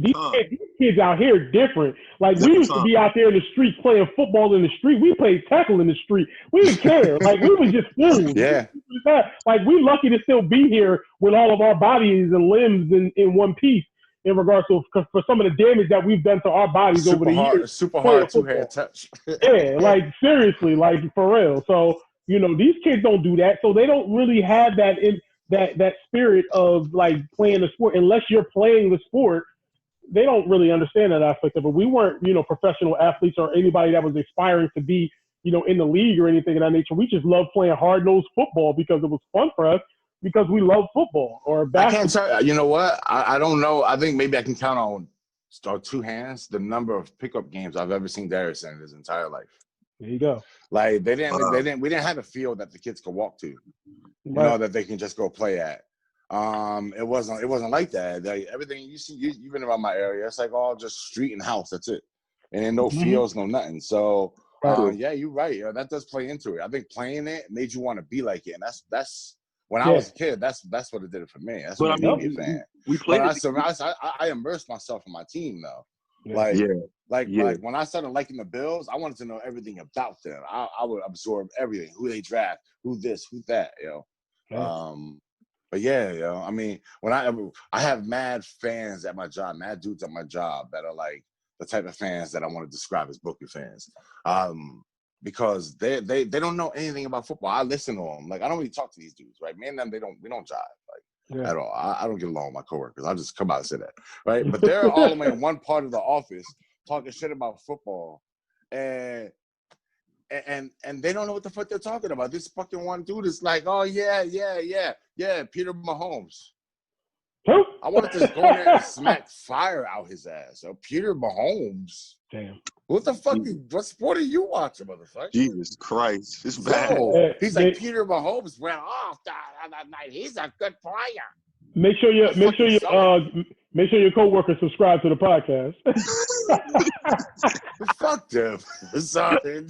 kids out here are different. Like we used to be out there in the streets playing football in the street. We played tackle in the street. We didn't care. Like we was just fools. Yeah. Like we lucky to still be here with all of our bodies and limbs in one piece. In regards to for some of the damage that we've done to our bodies over the years. Super hard two-hand touch. Yeah, like seriously, like for real. So, you know, these kids don't do that. So they don't really have that that spirit of like playing the sport. Unless you're playing the sport, they don't really understand that aspect of it. We weren't, you know, professional athletes or anybody that was aspiring to be, you know, in the league or anything of that nature. We just loved playing hard-nosed football because it was fun for us. Because we love football or basketball. I can't tell you know what? I don't know. I think maybe I can count on two hands the number of pickup games I've ever seen Darius in his entire life. There you go. Like we didn't have a field that the kids could walk to, you know, that they can just go play at. It wasn't like that. Like everything you see, you've been around my area. It's like all just street and house. That's it, and then no fields, no nothing. So yeah, you're right. That does play into it. I think playing it made you want to be like it, and that's. When I was a kid, that's what it did it for me. That's what made me a fan. We played. I immersed myself in my team though. Yeah. Like when I started liking the Bills, I wanted to know everything about them. I would absorb everything, who they draft, who this, who that, But yeah, I mean, when I have mad fans at my job, mad dudes at my job that are like the type of fans that I want to describe as Booker fans. Because they don't know anything about football. I listen to them. Like I don't really talk to these dudes, right? Me and them, we don't jive at all. I don't get along with my coworkers. I just come out and say that, right? But they're all the way in one part of the office talking shit about football, and they don't know what the fuck they're talking about. This fucking one dude is like, oh yeah, Peter Mahomes. I wanted to go in there and smack fire out his ass. So Peter Mahomes. Damn. What the fuck? What sport are you watching, motherfucker? Jesus Christ. It's bad. He's like, Peter Mahomes went off that night. He's a good player. Make sure your coworkers subscribe to the podcast. Fuck them. Sorry.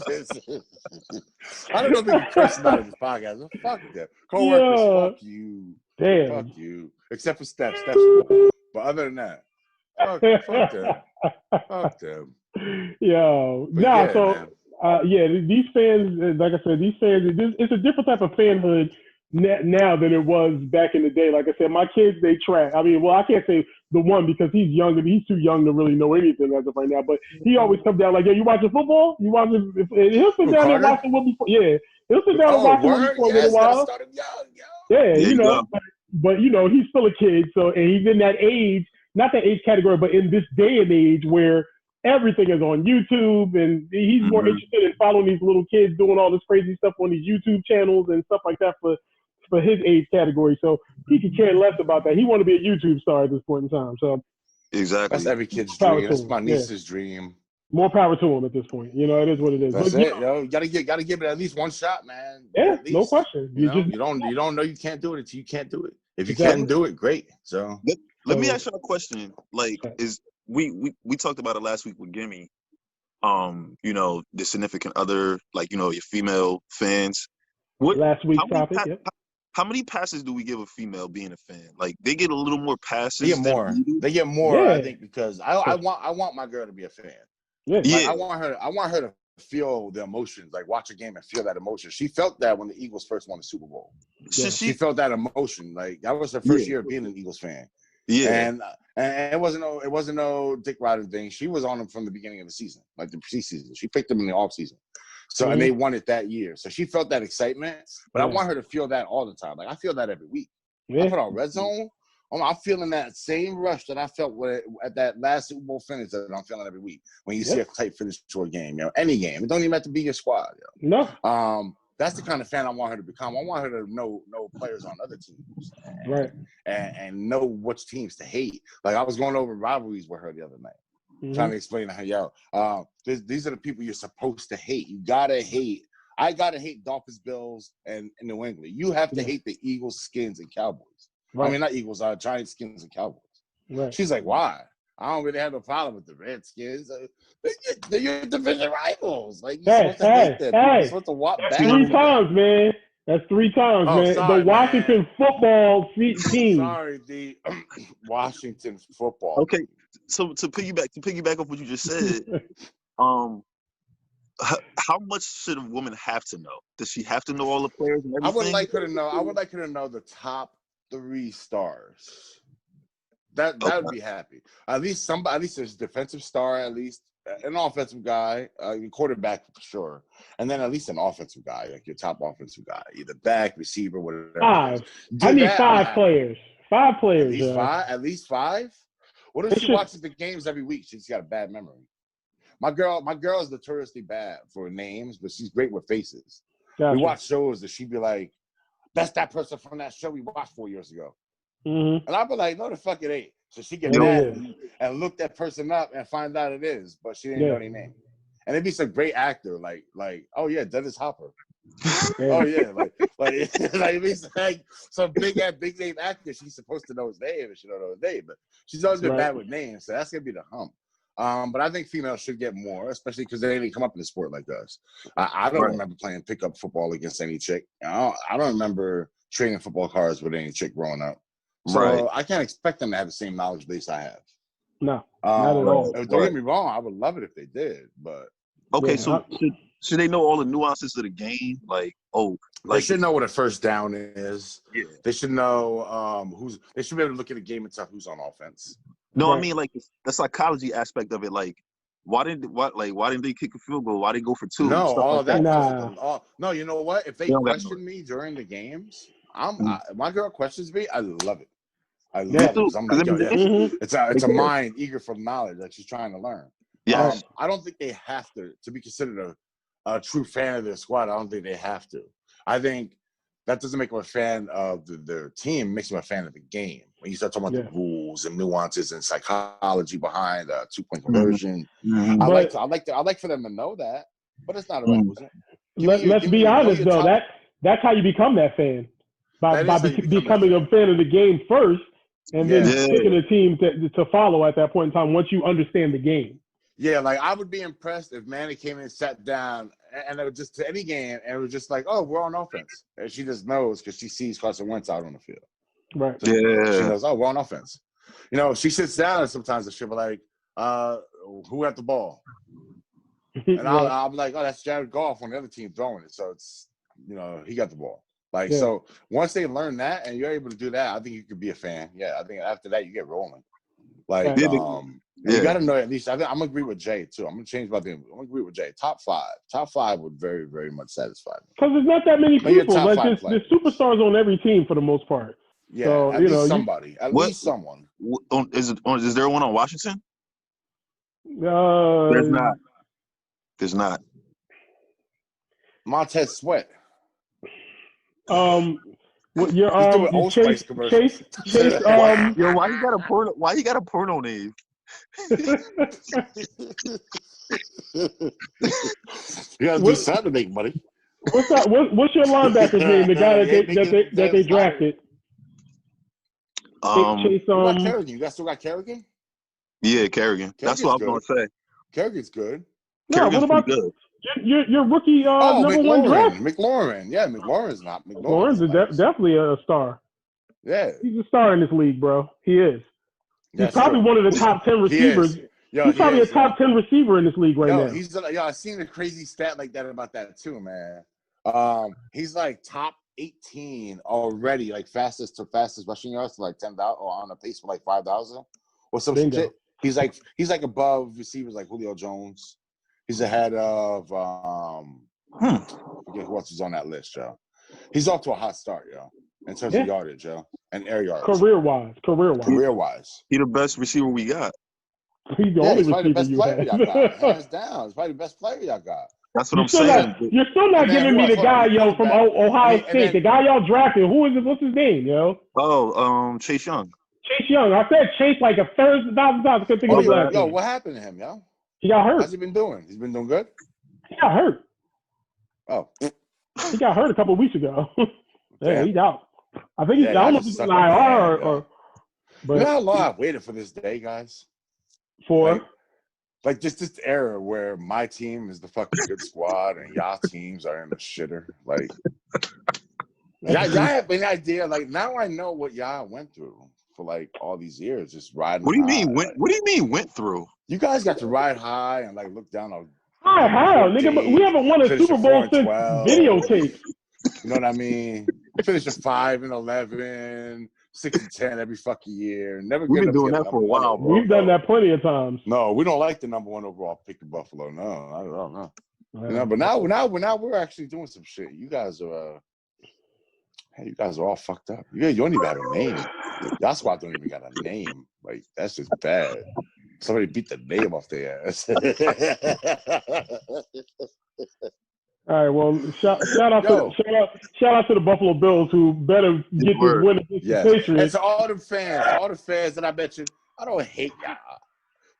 I don't know if we can curse about this podcast, but fuck them. Coworkers, fuck you. Damn. Fuck you. Except for Steph. Steph's cool. But other than that, fuck them. Fuck them. Yo. These fans, like I said, it's a different type of fanhood now than it was back in the day. Like I said, my kids, they track. I mean, well, I can't say the one because he's young and he's too young to really know anything as of right now. But he always comes down like, "Yo, you watching football? You watching?" He'll sit down and watch it with me. Yeah, he'll sit down and watch it with me for a little while. Yeah, you know, but you know, he's still a kid. So, and he's in that age, not that age category, but in this day and age where everything is on YouTube, and he's more interested in following these little kids doing all this crazy stuff on these YouTube channels and stuff like that for his age category. So he could care less about that. He want to be a YouTube star at this point in time. So exactly, that's every kid's dream. That's my niece's dream. More power to him at this point. You know, it is what it is. That's it, yo. You gotta give it at least one shot, man. Yeah, no question. You don't know you can't do it until you can't do it. If you can do it, great. So let me ask you a question. Like, we talked about it last week with Gimme. You know, the significant other, like, you know, your female fans. Last week's topic. How many passes do we give a female being a fan? Like, they get a little more passes. They get more. I think because I want my girl to be a fan. Yeah. Like, I want her to feel the emotions, like watch a game and feel that emotion. She felt that when the Eagles first won the Super Bowl. Yeah. She felt that emotion. Like that was her first year of being an Eagles fan. Yeah. And it wasn't no Dick Rodden thing. She was on them from the beginning of the season, like the preseason. She picked them in the off season. So and they won it that year. So she felt that excitement. But I want her to feel that all the time. Like I feel that every week. I put on Red Zone. I'm feeling that same rush that I felt at that last Super Bowl finish that I'm feeling every week when you see a tight finish to a game, any game. It don't even have to be your squad. No. That's the kind of fan I want her to become. I want her to know players on other teams, and know which teams to hate. Like I was going over rivalries with her the other night, trying to explain to her, these are the people you're supposed to hate. You gotta hate. I gotta hate Dolphins, Bills, and New England. You have to hate the Eagles, Skins, and Cowboys. Right. I mean, not Eagles, Giants, Skins, and Cowboys. Right. She's like, why? I don't really have no problem with the Redskins. They're your division rivals. Like, you're supposed to hate them. You're supposed to walk That's back. 3 times, man. That's 3 times, Oh, man. sorry, The Washington football team. Sorry, the Washington football. Okay, so to piggyback off what you just said, how much should a woman have to know? Does she have to know all the players and everything? I would like her to know the top 3 stars. That would be happy. At least there's a defensive star, at least an offensive guy, quarterback for sure, and then at least an offensive guy, like your top offensive guy, either back, receiver, whatever. 5. I need 5 players. 5 players. At least 5. At least 5. What if she watches the games every week? She's got a bad memory. My girl is notoriously bad for names, but she's great with faces. Gotcha. We watch shows that she'd be like, "That's that person from that show we watched 4 years ago," Mm-hmm. and I'd be like, "No, the fuck it ain't." So she get mad and look that person up and find out it is, but she didn't know their name. And it'd be some great actor, like, oh yeah, Dennis Hopper. Oh yeah, it's like some big name actor. She's supposed to know his name, and she don't know his name, but she's always been bad with names, so that's gonna be the hump. But I think females should get more, especially because they didn't come up in the sport like us. I don't remember playing pickup football against any chick. I don't remember trading football cards with any chick growing up. So I can't expect them to have the same knowledge base I have. No, not at all. Don't get me wrong. I would love it if they did, but so should they know all the nuances of the game? They should know what a first down is. Yeah. They should know they should be able to look at the game and tell who's on offense. No, I mean, like, the psychology aspect of it. Like, why didn't they kick a field goal? Why didn't they go for 2? No, all of that. Nah. No, you know what? If they question me during the games, my girl questions me. I love it. I love it. 'Cause I'm like, it's a mind eager for knowledge that she's trying to learn. Yes. I don't think they have to be considered a true fan of their squad. I don't think they have to. I think that doesn't make them a fan of their team. It makes them a fan of the game. When you start talking about the rules and nuances and psychology behind 2-point conversion, I like for them to know that, but it's not a requisite. Let's be honest, though. That's how you become that fan by becoming a fan of the game first, and then picking a team to follow at that point in time once you understand the game. Yeah, like I would be impressed if Manny came in and sat down and it was just to any game and it was just like, oh, we're on offense. And she just knows because she sees Carson Wentz out on the field. Right. So she knows, oh, we're on offense. You know, she sits down and sometimes she'll be like, who had the ball? And I'll be like, oh, that's Jared Goff on the other team throwing it. So it's, he got the ball. So once they learn that and you're able to do that, I think you could be a fan. Yeah, I think after that you get rolling. You got to know at least. I'm gonna agree with Jay too. I'm gonna change my thing. I'm gonna agree with Jay. Top 5 would very, very much satisfy me. Because there's not that many people. Like there's superstars on every team for the most part. Yeah, so, at least somebody. At least someone. Is there one on Washington? There's not. Montez Sweat. Chase. Yo, why you got a porno name? You gotta do something to make money. What's your linebacker's name? The guy that they drafted. Chase. Kerrigan. You guys still got Kerrigan? Yeah, Kerrigan. That's what I was gonna say. Kerrigan's good. No, what about good? Your rookie number 1 draft? McLaurin. Yeah, McLaurin's not. McLaurin's definitely a star. Yeah. He's a star in this league, bro. He is. He's probably one of the top 10 receivers. He's probably a top 10 receiver in this league right now. I seen a crazy stat like that about that too, man. He's like top 18 already, like fastest rushing yards to like 10,000 or on a pace for like 5,000 or some shit. He's like above receivers like Julio Jones. He's ahead of I forget who else is on that list, yo. He's off to a hot start, yo, in terms of yardage, yo, and air yards. Career wise. He's the best receiver we got. He's the only receiver the best player y'all got. Hands down. He's probably the best player y'all got. That's what I'm saying. You're still not giving me the guy, from Ohio State. The guy y'all drafted. Who is it? What's his name, yo? Oh, Chase Young. Chase Young. I said Chase like 1,000 times. I couldn't think of his last name. Yo, what happened to him, yo? He got hurt. How's he been doing? He's been doing good? He got hurt. Oh. He got hurt a couple of weeks ago. He's out. I think I don't know if he's an IR or but you know how long I've waited for this day, guys? For like just this era where my team is the fucking good squad and y'all teams are in the shitter. Like, y'all have any idea? Like, now I know what y'all went through for like all these years, just riding. What do you high. mean? Like, What do you mean went through? you guys got to ride high and like look down on. how, nigga? But we haven't won a Finish Super Bowl at since 4-12. videotape. You know what I mean? Finish at 5-11, 6-10 every fucking year. Never We've good been enough to doing get that the for a number one while, overall. We've done that plenty of times. No, we don't like the number one overall pick in Buffalo. No, I don't know. You know, but now we're actually doing some shit. You guys are, you guys are all fucked up. You don't even have a name. Y'all squad don't even got a name. Like, that's just bad. Somebody beat the name off their ass. All right, well, shout out to the Buffalo Bills, who better get this win against the Patriots. And to all the fans that I mentioned, I don't hate y'all,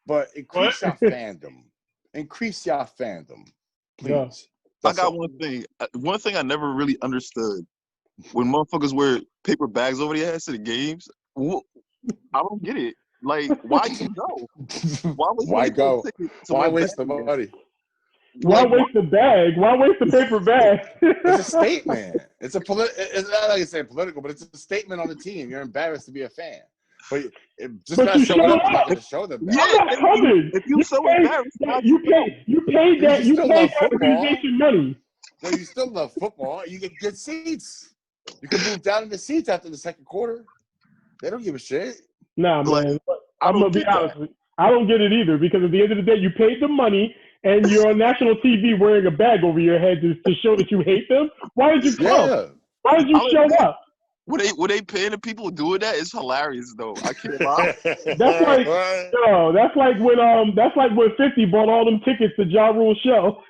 but increase y'all fandom. Increase y'all fandom, please. Yeah. I got one thing. One thing I never really understood: when motherfuckers wear paper bags over their heads to the games, I don't get it. Like, why you go? Why go? Why waste the money? Why waste the bag? Why waste the paper bag? It's a statement. It's not like you say political, but it's a statement on the team. You're embarrassed to be a fan. But just not showing up, you're not going to show them. Yeah, if you so embarrassed, you paid that organization money. Well, you still love football. You get good seats. You can move down in the seats after the second quarter. They don't give a shit. Nah, man. I'm gonna be honest with you. I don't get it either, because at the end of the day, you paid the money and you're on national TV wearing a bag over your head to show that you hate them. Why did you come? Yeah. Why did you show up? Were they paying the people doing that? It's hilarious though. I can't lie. That's like when 50 bought all them tickets to Ja Rule's show.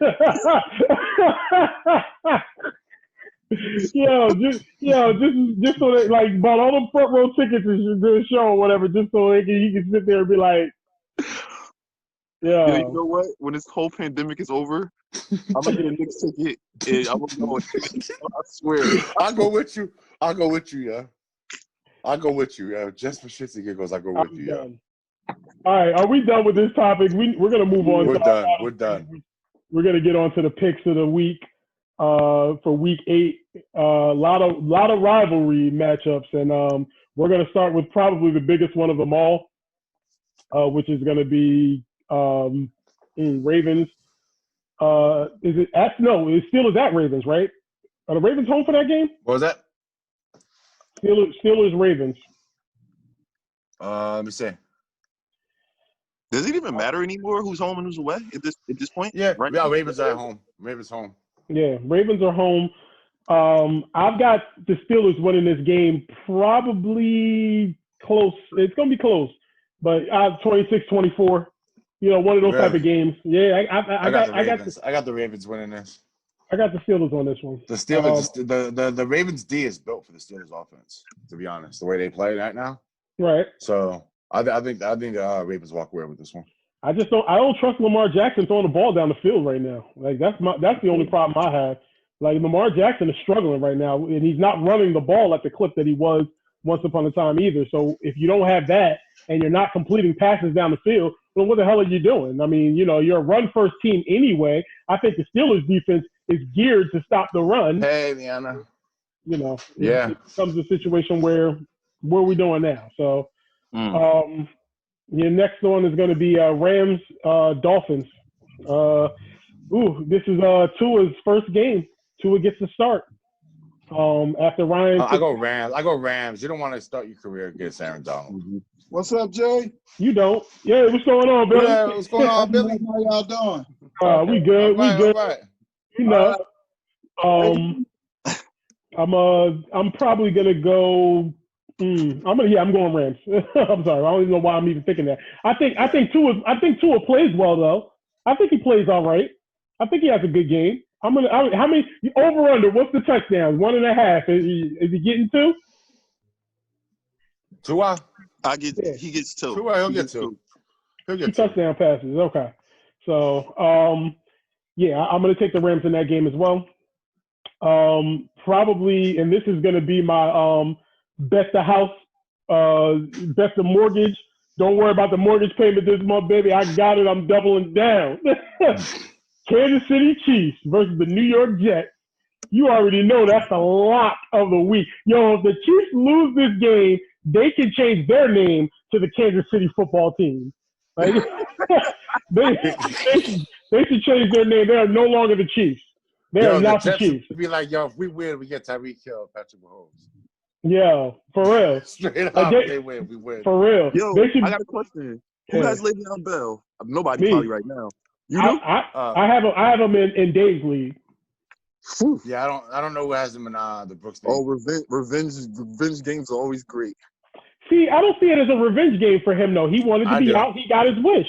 just so they like bought all them front row tickets to the show or whatever, just so he can sit there and be like, Yo, you know what? When this whole pandemic is over, I'm gonna get a Knicks ticket and I'm gonna go. I swear. I'll go with you. Yeah. I'll go with you, yeah. Just for shits and giggles, I'll go with you, yeah. All right, are we done with this topic? We're gonna move on. We're done. We're gonna get on to the picks of the week. For week 8, a lot of rivalry matchups, and we're gonna start with probably the biggest one of them all, which is gonna be Ravens. Is it at? No, it's Steelers at Ravens, right? Are the Ravens home for that game? What was that? Steelers Ravens. Let me see. Does it even matter anymore who's home and who's away at this point? Yeah, right? Yeah. Ravens are at home. Ravens home. Yeah, Ravens are home. I've got the Steelers winning this game, probably close. It's gonna be close, but 26-24. You know, one of those type of games. Yeah, I got the Ravens winning this. I got the Steelers on this one. The Steelers, the Ravens D is built for the Steelers offense. To be honest, the way they play right now. Right. So I think Ravens walk away with this one. I don't trust Lamar Jackson throwing the ball down the field right now. Like that's the only problem I have. Like Lamar Jackson is struggling right now, and he's not running the ball at the clip that he was once upon a time either. So if you don't have that and you're not completing passes down the field, well, what the hell are you doing? I mean, you know, you're a run-first team anyway. I think the Steelers' defense is geared to stop the run. Hey, Liana. You know, yeah. It comes to a situation where what are we doing now? So, your next one is going to be Rams Dolphins. This is Tua's first game. Tua gets to start. After Ryan. I go Rams. You don't want to start your career against Aaron Donald. What's up, Jay? You don't. Yeah, what's going on, Billy? Yeah, what's going on, Billy? How y'all doing? We good. All right, All right. You know. I'm probably gonna go. I'm going Rams. I'm sorry. I don't even know why I'm even thinking that. I think Tua plays well though. I think he plays all right. I think he has a good game. How many over under? What's the touchdowns? 1.5. Is he getting 2? Tua? He gets 2. Tua, he'll get 2. He'll get 2 touchdown passes. Okay. So I'm gonna take the Rams in that game as well. Probably, and this is gonna be my best of house, best of mortgage Don't worry about the mortgage payment this month, baby. I got it. I'm doubling down. Kansas City Chiefs versus the New York Jets. You already know that's the lock of the week. Yo, if the Chiefs lose this game, they can change their name to the Kansas City football team. Like, they should change their name. They are no longer the Chiefs. They are not the Chiefs. Be like, yo, if we win, we get Tyreek Hill, Patrick Mahomes. Yeah, for real. Straight up, they win. We win. For real. Yo, I got a question. Who has Le'Veon Bell? Nobody Me. probably right now. You do? I have him in Dave's league. Yeah, I don't know who has him in the Brooks league. Oh, revenge games are always great. See, I don't see it as a revenge game for him though. He wanted to be out. He got his wish.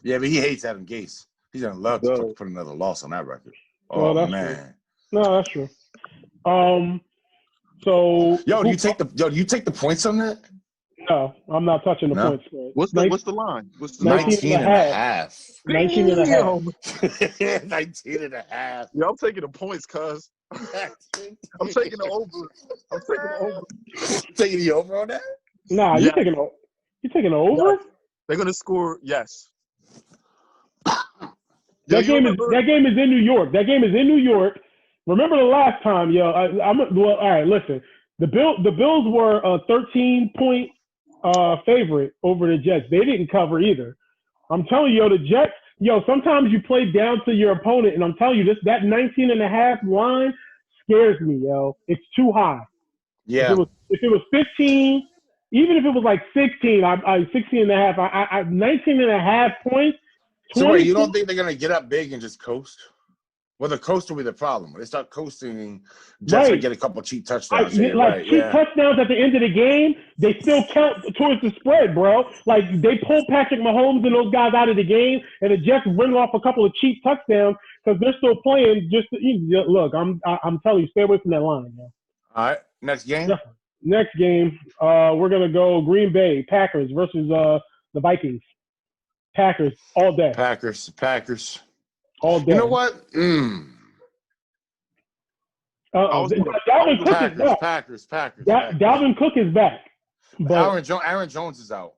Yeah, but he hates Adam Gase. He's gonna love to put another loss on that record. Oh that's man. True. No, that's true. So do you take the points on that? No, I'm not touching the points. What's the line? What's the 19 and a half. 19 and a half. 19 and a half. Yeah, I'm taking the points, cuz. I'm taking the over. Taking the over on that? Nah, you taking the over? Yes. They're gonna score. Yes. That game is in New York. Remember the last time, yo? All right. Listen, the Bills were a 13-point favorite over the Jets. They didn't cover either. I'm telling you, the Jets. Yo, sometimes you play down to your opponent, and I'm telling you, that 19 and a half line scares me, yo. It's too high. Yeah. If it was 15, even if it was like 16, 16 and a half, 19 and a half points. So wait, you don't think they're gonna get up big and just coast? Well, the coast will be the problem. When they start coasting, Jets will get a couple cheap touchdowns. Cheap touchdowns at the end of the game, they still count towards the spread, bro. Like, they pull Patrick Mahomes and those guys out of the game, and the Jets ring off a couple of cheap touchdowns because they're still playing. Look, I'm telling you, stay away from that line, man. All right, next game. Next game, we're gonna go Green Bay Packers versus the Vikings. Packers all day. Packers. All day. You know what? Dalvin Cook is back. Packers. Dalvin Cook is back. But Aaron Jones is out.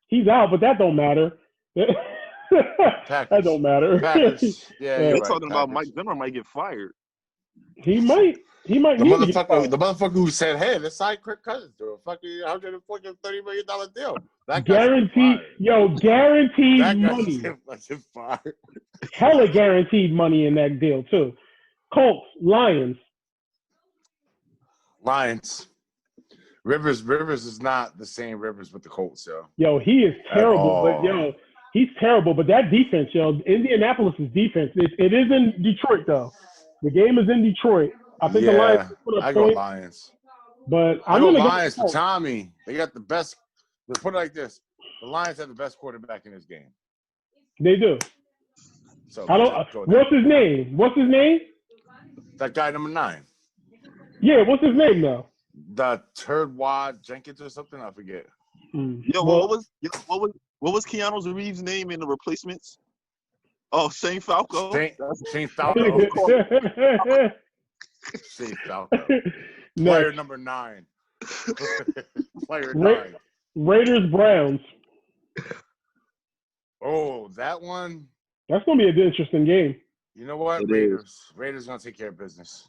He's out, but that don't matter. That don't matter. Packers. Yeah, they're talking about Mike Zimmer might get fired. He might. The motherfucker who said, "Hey, let's sign Kirk Cousins to a fucking $130 million deal." That guaranteed money. Hella guaranteed money in that deal too. Colts, Lions. Rivers is not the same Rivers with the Colts, yo. Yo, he is terrible, he's terrible. But that defense, Indianapolis' defense. It is in Detroit though. The game is in Detroit. I think the Lions put a go Lions. But I go Lions for Tommy. They got the best. Let's put it like this: the Lions have the best quarterback in this game. They do. So what's his name? That guy number 9. Yeah, what's his name now? The Turdwad Jenkins or something. I forget. Yo, what was Keanu Reeves' name in the replacements? Oh, Shane Falco. Shane Falco. Shane Falco. Player number 9. Player 9. Raiders Browns. Oh, that one. That's gonna be an interesting game. You know what? Raiders gonna take care of business.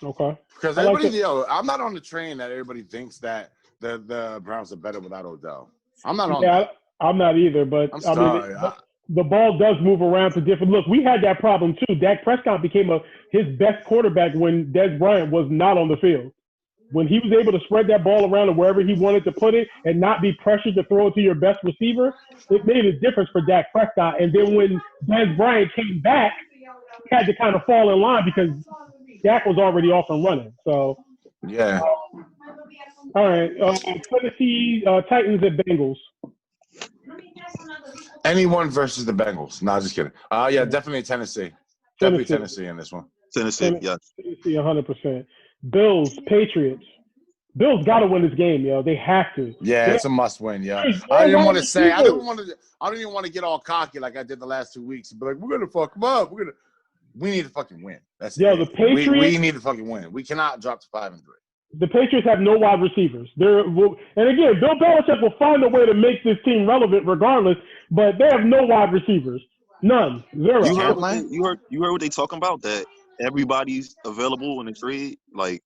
Okay. Because everybody, I'm not on the train that everybody thinks that the Browns are better without Odell. I'm not on that. I'm not either, but I'm sorry. The ball does move around to different. Look, we had that problem too. Dak Prescott became his best quarterback when Dez Bryant was not on the field. When he was able to spread that ball around to wherever he wanted to put it and not be pressured to throw it to your best receiver, it made a difference for Dak Prescott. And then when Dez Bryant came back, he had to kind of fall in line because Dak was already off and running. So, yeah. All right. Tennessee Titans at Bengals. Anyone versus the Bengals. No, just kidding. Yeah, definitely Tennessee. Definitely Tennessee in this one. Tennessee, yes. Tennessee, 100%. Bills, Patriots. Bills got to win this game, yo. They have to. Yeah, it's a must-win, yeah. I didn't want to say. I don't even want to get all cocky like I did the last 2 weeks. But like, we're gonna fuck them up. We need to fucking win. That's the Patriots. We need to fucking win. We cannot drop to 5-3. The Patriots have no wide receivers. And again, Bill Belichick will find a way to make this team relevant regardless, but they have no wide receivers. None. Zero. You heard what they talking about? That everybody's available in the trade? Like,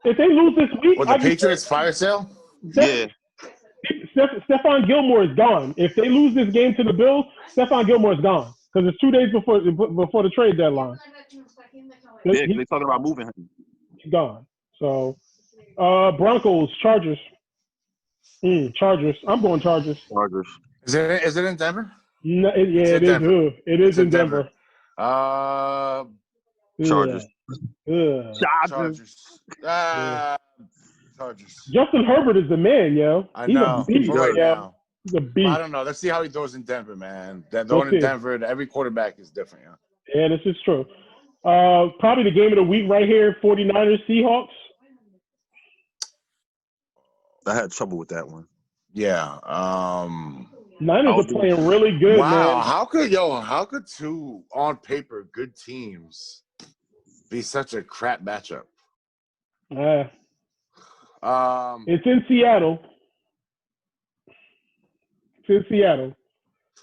if they lose this week, the Patriots fire sale? Yeah. Stephon Gilmore is gone. If they lose this game to the Bills, Stephon Gilmore is gone because it's 2 days before the trade deadline. Yeah, they're talking about moving him. He's gone. So, Broncos, Chargers. Chargers. I'm going Chargers. Chargers. Is it in Denver? No, it is. It is in Denver. Chargers. Chargers. Justin Herbert is the man, yo. I know. He's a beast right now. He's a beast. I don't know. Let's see how he throws in Denver, man. Throwing in Denver, every quarterback is different, yeah. Yeah, this is true. Probably the game of the week right here, 49ers, Seahawks. I had trouble with that one. Yeah. Niners are playing really good, wow. man. How could two on paper good teams be such a crap matchup? It's in Seattle. I'm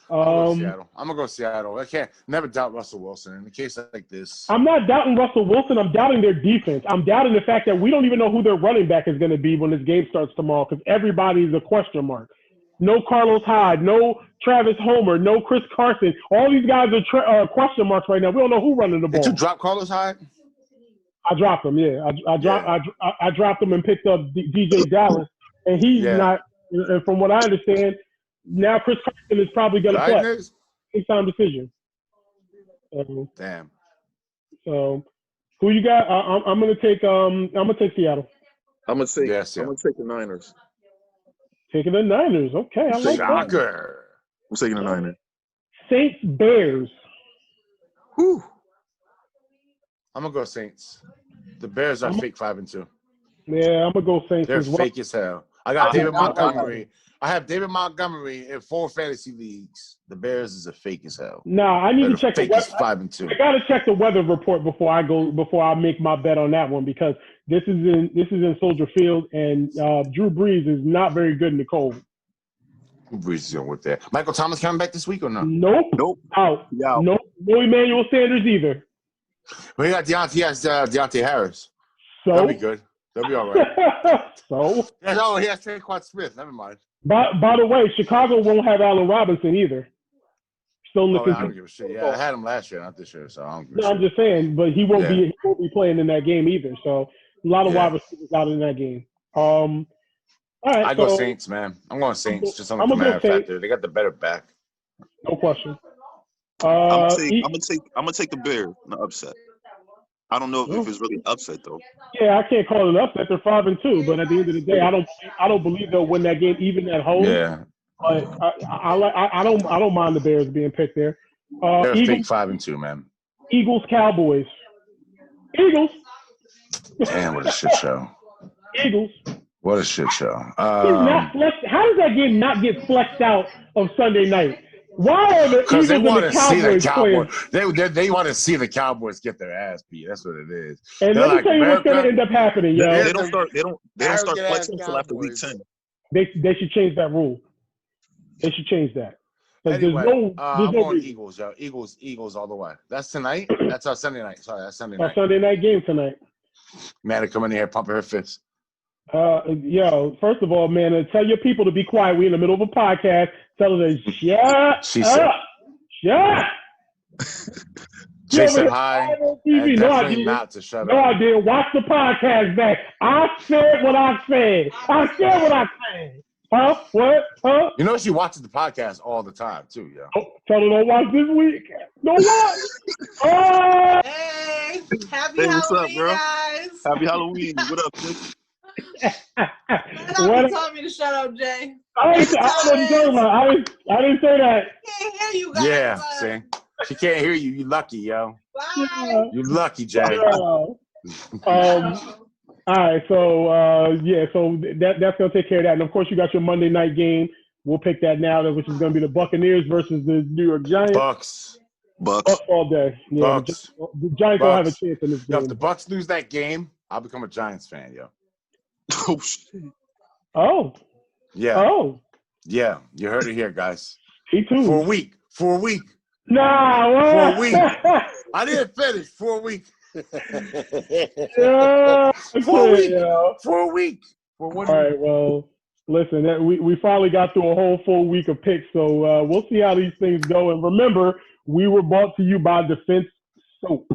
gonna go Seattle. I can't never doubt Russell Wilson in a case like this. I'm not doubting Russell Wilson. I'm doubting their defense. I'm doubting the fact that we don't even know who their running back is going to be when this game starts tomorrow because everybody's a question mark. No Carlos Hyde, no Travis Homer, no Chris Carson. All these guys are question marks right now. We don't know who running the ball. Did you drop Carlos Hyde? I dropped him. Yeah, I dropped him and picked up DJ Dallas, and he's not. And from what I understand, now Chris Carson is probably going to play. Big time decision. Damn. So, who you got? I'm going to take Seattle. I'm going to take the Niners. Taking the Niners. Okay, I like that. I'm taking the Niners. Saints Bears. Whew. I'm gonna go Saints. The Bears are fake 5-2. Yeah, I'm gonna go Saints. They're fake as hell. I got David Montgomery. I have David Montgomery in 4 fantasy leagues. The Bears is a fake as hell. Nah, I need to check the weather. 5-2. I gotta check the weather report before I make my bet on that one because this is in Soldier Field and Drew Brees is not very good in the cold. Drew Brees is going with that. Michael Thomas coming back this week or no? Nope. Out. Nope. No Emmanuel Sanders either. We got Deontay Harris. So that'll be good. They'll be all right. He has Traquan Smith. Never mind. By the way, Chicago won't have Allen Robinson either. Still in the I don't give a shit. Yeah, I had him last year, not this year, so I don't give a shit. I'm just saying, but he won't be playing in that game either. So a lot of wide receivers out in that game. All right. I go Saints, man. I'm going Saints just on the command factor. They got the better back. No question. I'm gonna take the Bears in the upset. I don't know if it's really an upset though. Yeah, I can't call it an upset. They're 5-2, but at the end of the day, I don't believe they'll win that game even at home. Yeah. But I don't mind the Bears being picked there. They're fake 5-2, man. Eagles, Cowboys. Eagles. Damn, what a shit show. Eagles. What a shit show. How does that game not get flexed out of Sunday night? Why are the Eagles and the Cowboys playing? They want to see the Cowboys get their ass beat. That's what it is. And let me tell you what's going to end up happening, yo. They don't start flexing until after week 10. They should change that rule. They should change that. Anyway, I'm going Eagles, yo. Eagles all the way. That's tonight? That's our Sunday night. Sorry, that's Sunday night. Our Sunday night game tonight. Man, to come in here pumping her fists. First of all, man, tell your people to be quiet. We're in the middle of a podcast. Tell them to shut up. Shut. Jay said hi. Definitely not to shut up. No, I didn't. Watch the podcast back. I said what I said. Huh? What? Huh? You know she watches the podcast all the time too, yo. Tell her don't watch this week. Don't watch. Hey, happy Halloween, guys. Happy Halloween. What up, sis? You told me to shut up, Jay. I didn't say that. I can't hear you guys. Yeah, see? She can't hear you. You lucky, yo. Bye. You lucky, Jay. All right, so that's gonna take care of that. And of course, you got your Monday night game. We'll pick that now, which is gonna be the Buccaneers versus the New York Giants. Bucks all day. Yeah, Bucks. The Giants don't have a chance in this game. If the Bucks lose that game, I'll become a Giants fan, yo. Oh shit. Oh. Yeah. Oh. Yeah. You heard it here, guys. Me too. For a week. For a week. Nah. What? For a week. I didn't finish. For a week. Yeah. For a week. Yeah. For a week. For 1 week. All right. Well, listen. We finally got through a whole full week of picks, so we'll see how these things go. And remember, we were brought to you by Defense Soap.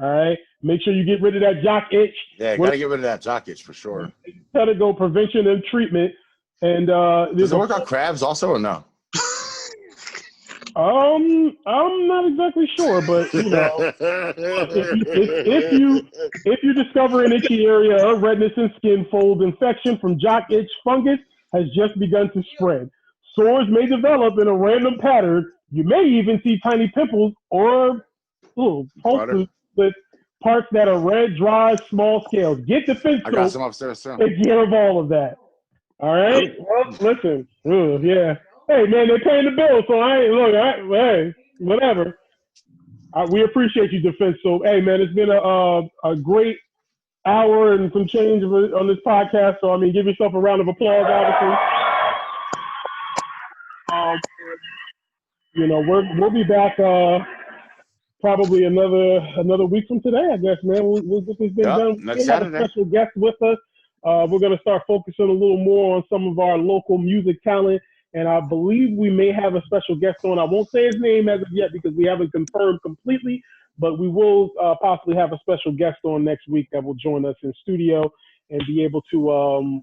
All right. Make sure you get rid of that jock itch. Yeah, gotta get rid of that jock itch for sure. Let it go. Prevention and treatment. And does it work on crabs also or no? I'm not exactly sure, but you know, if you discover an itchy area, redness and skin fold, infection from jock itch fungus has just begun to spread. Sores may develop in a random pattern. You may even see tiny pimples or pulses with parts that are red, dry, small scales. Get Defense Soap. I got some upstairs too. Take care of all of that. All right. Well, listen. Yeah. Hey man, they're paying the bill, so I ain't look. Hey, whatever. We appreciate you, Defense Soap. Hey man, it's been a great hour and some change on this podcast. So I mean, give yourself a round of applause, obviously. You know, we'll be back probably another week from today, I guess, man. We'll get this thing done. Next we have Saturday. a special guest with us. We're going to start focusing a little more on some of our local music talent, and I believe we may have a special guest on. I won't say his name as of yet because we haven't confirmed completely, but we will possibly have a special guest on next week that will join us in studio and be able to,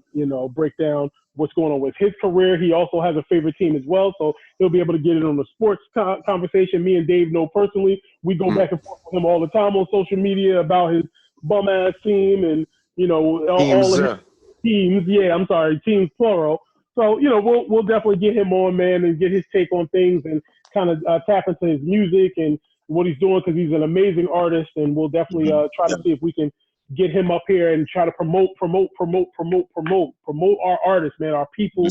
break down what's going on with his career. He also has a favorite team as well, so he'll be able to get it on the sports conversation. Me and Dave know personally. We go back and forth with him all the time on social media about his bum-ass team and, all of his teams. Yeah, I'm sorry, teams plural. So, we'll definitely get him on, man, and get his take on things and kind of tap into his music and what he's doing because he's an amazing artist, and we'll definitely try to see if we can get him up here and try to promote our artists, man, our people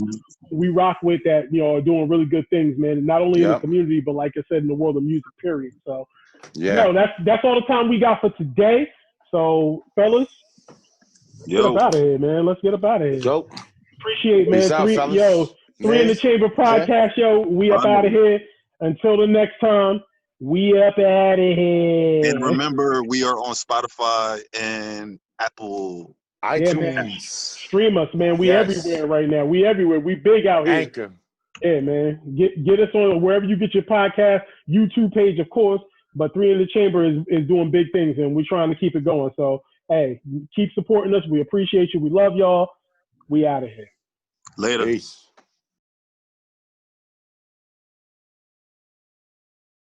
we rock with that, are doing really good things, man, not only in the community, but like I said, in the world of music, period. So, that's all the time we got for today. So, fellas, get up out of here, man. Let's get up out of here. Yo. Appreciate it, man. Peace out, fellas. Three in the Chamber podcast, we up out of here. Until the next time. We up out of here. And remember, we are on Spotify and Apple. iTunes. Yeah, man. Stream us, man. We everywhere right now. We everywhere. We big out here. Anchor. Yeah, man. Get us on wherever you get your podcast. YouTube page, of course. But Three in the Chamber is doing big things, and we're trying to keep it going. So, hey, keep supporting us. We appreciate you. We love y'all. We out of here. Later. Peace.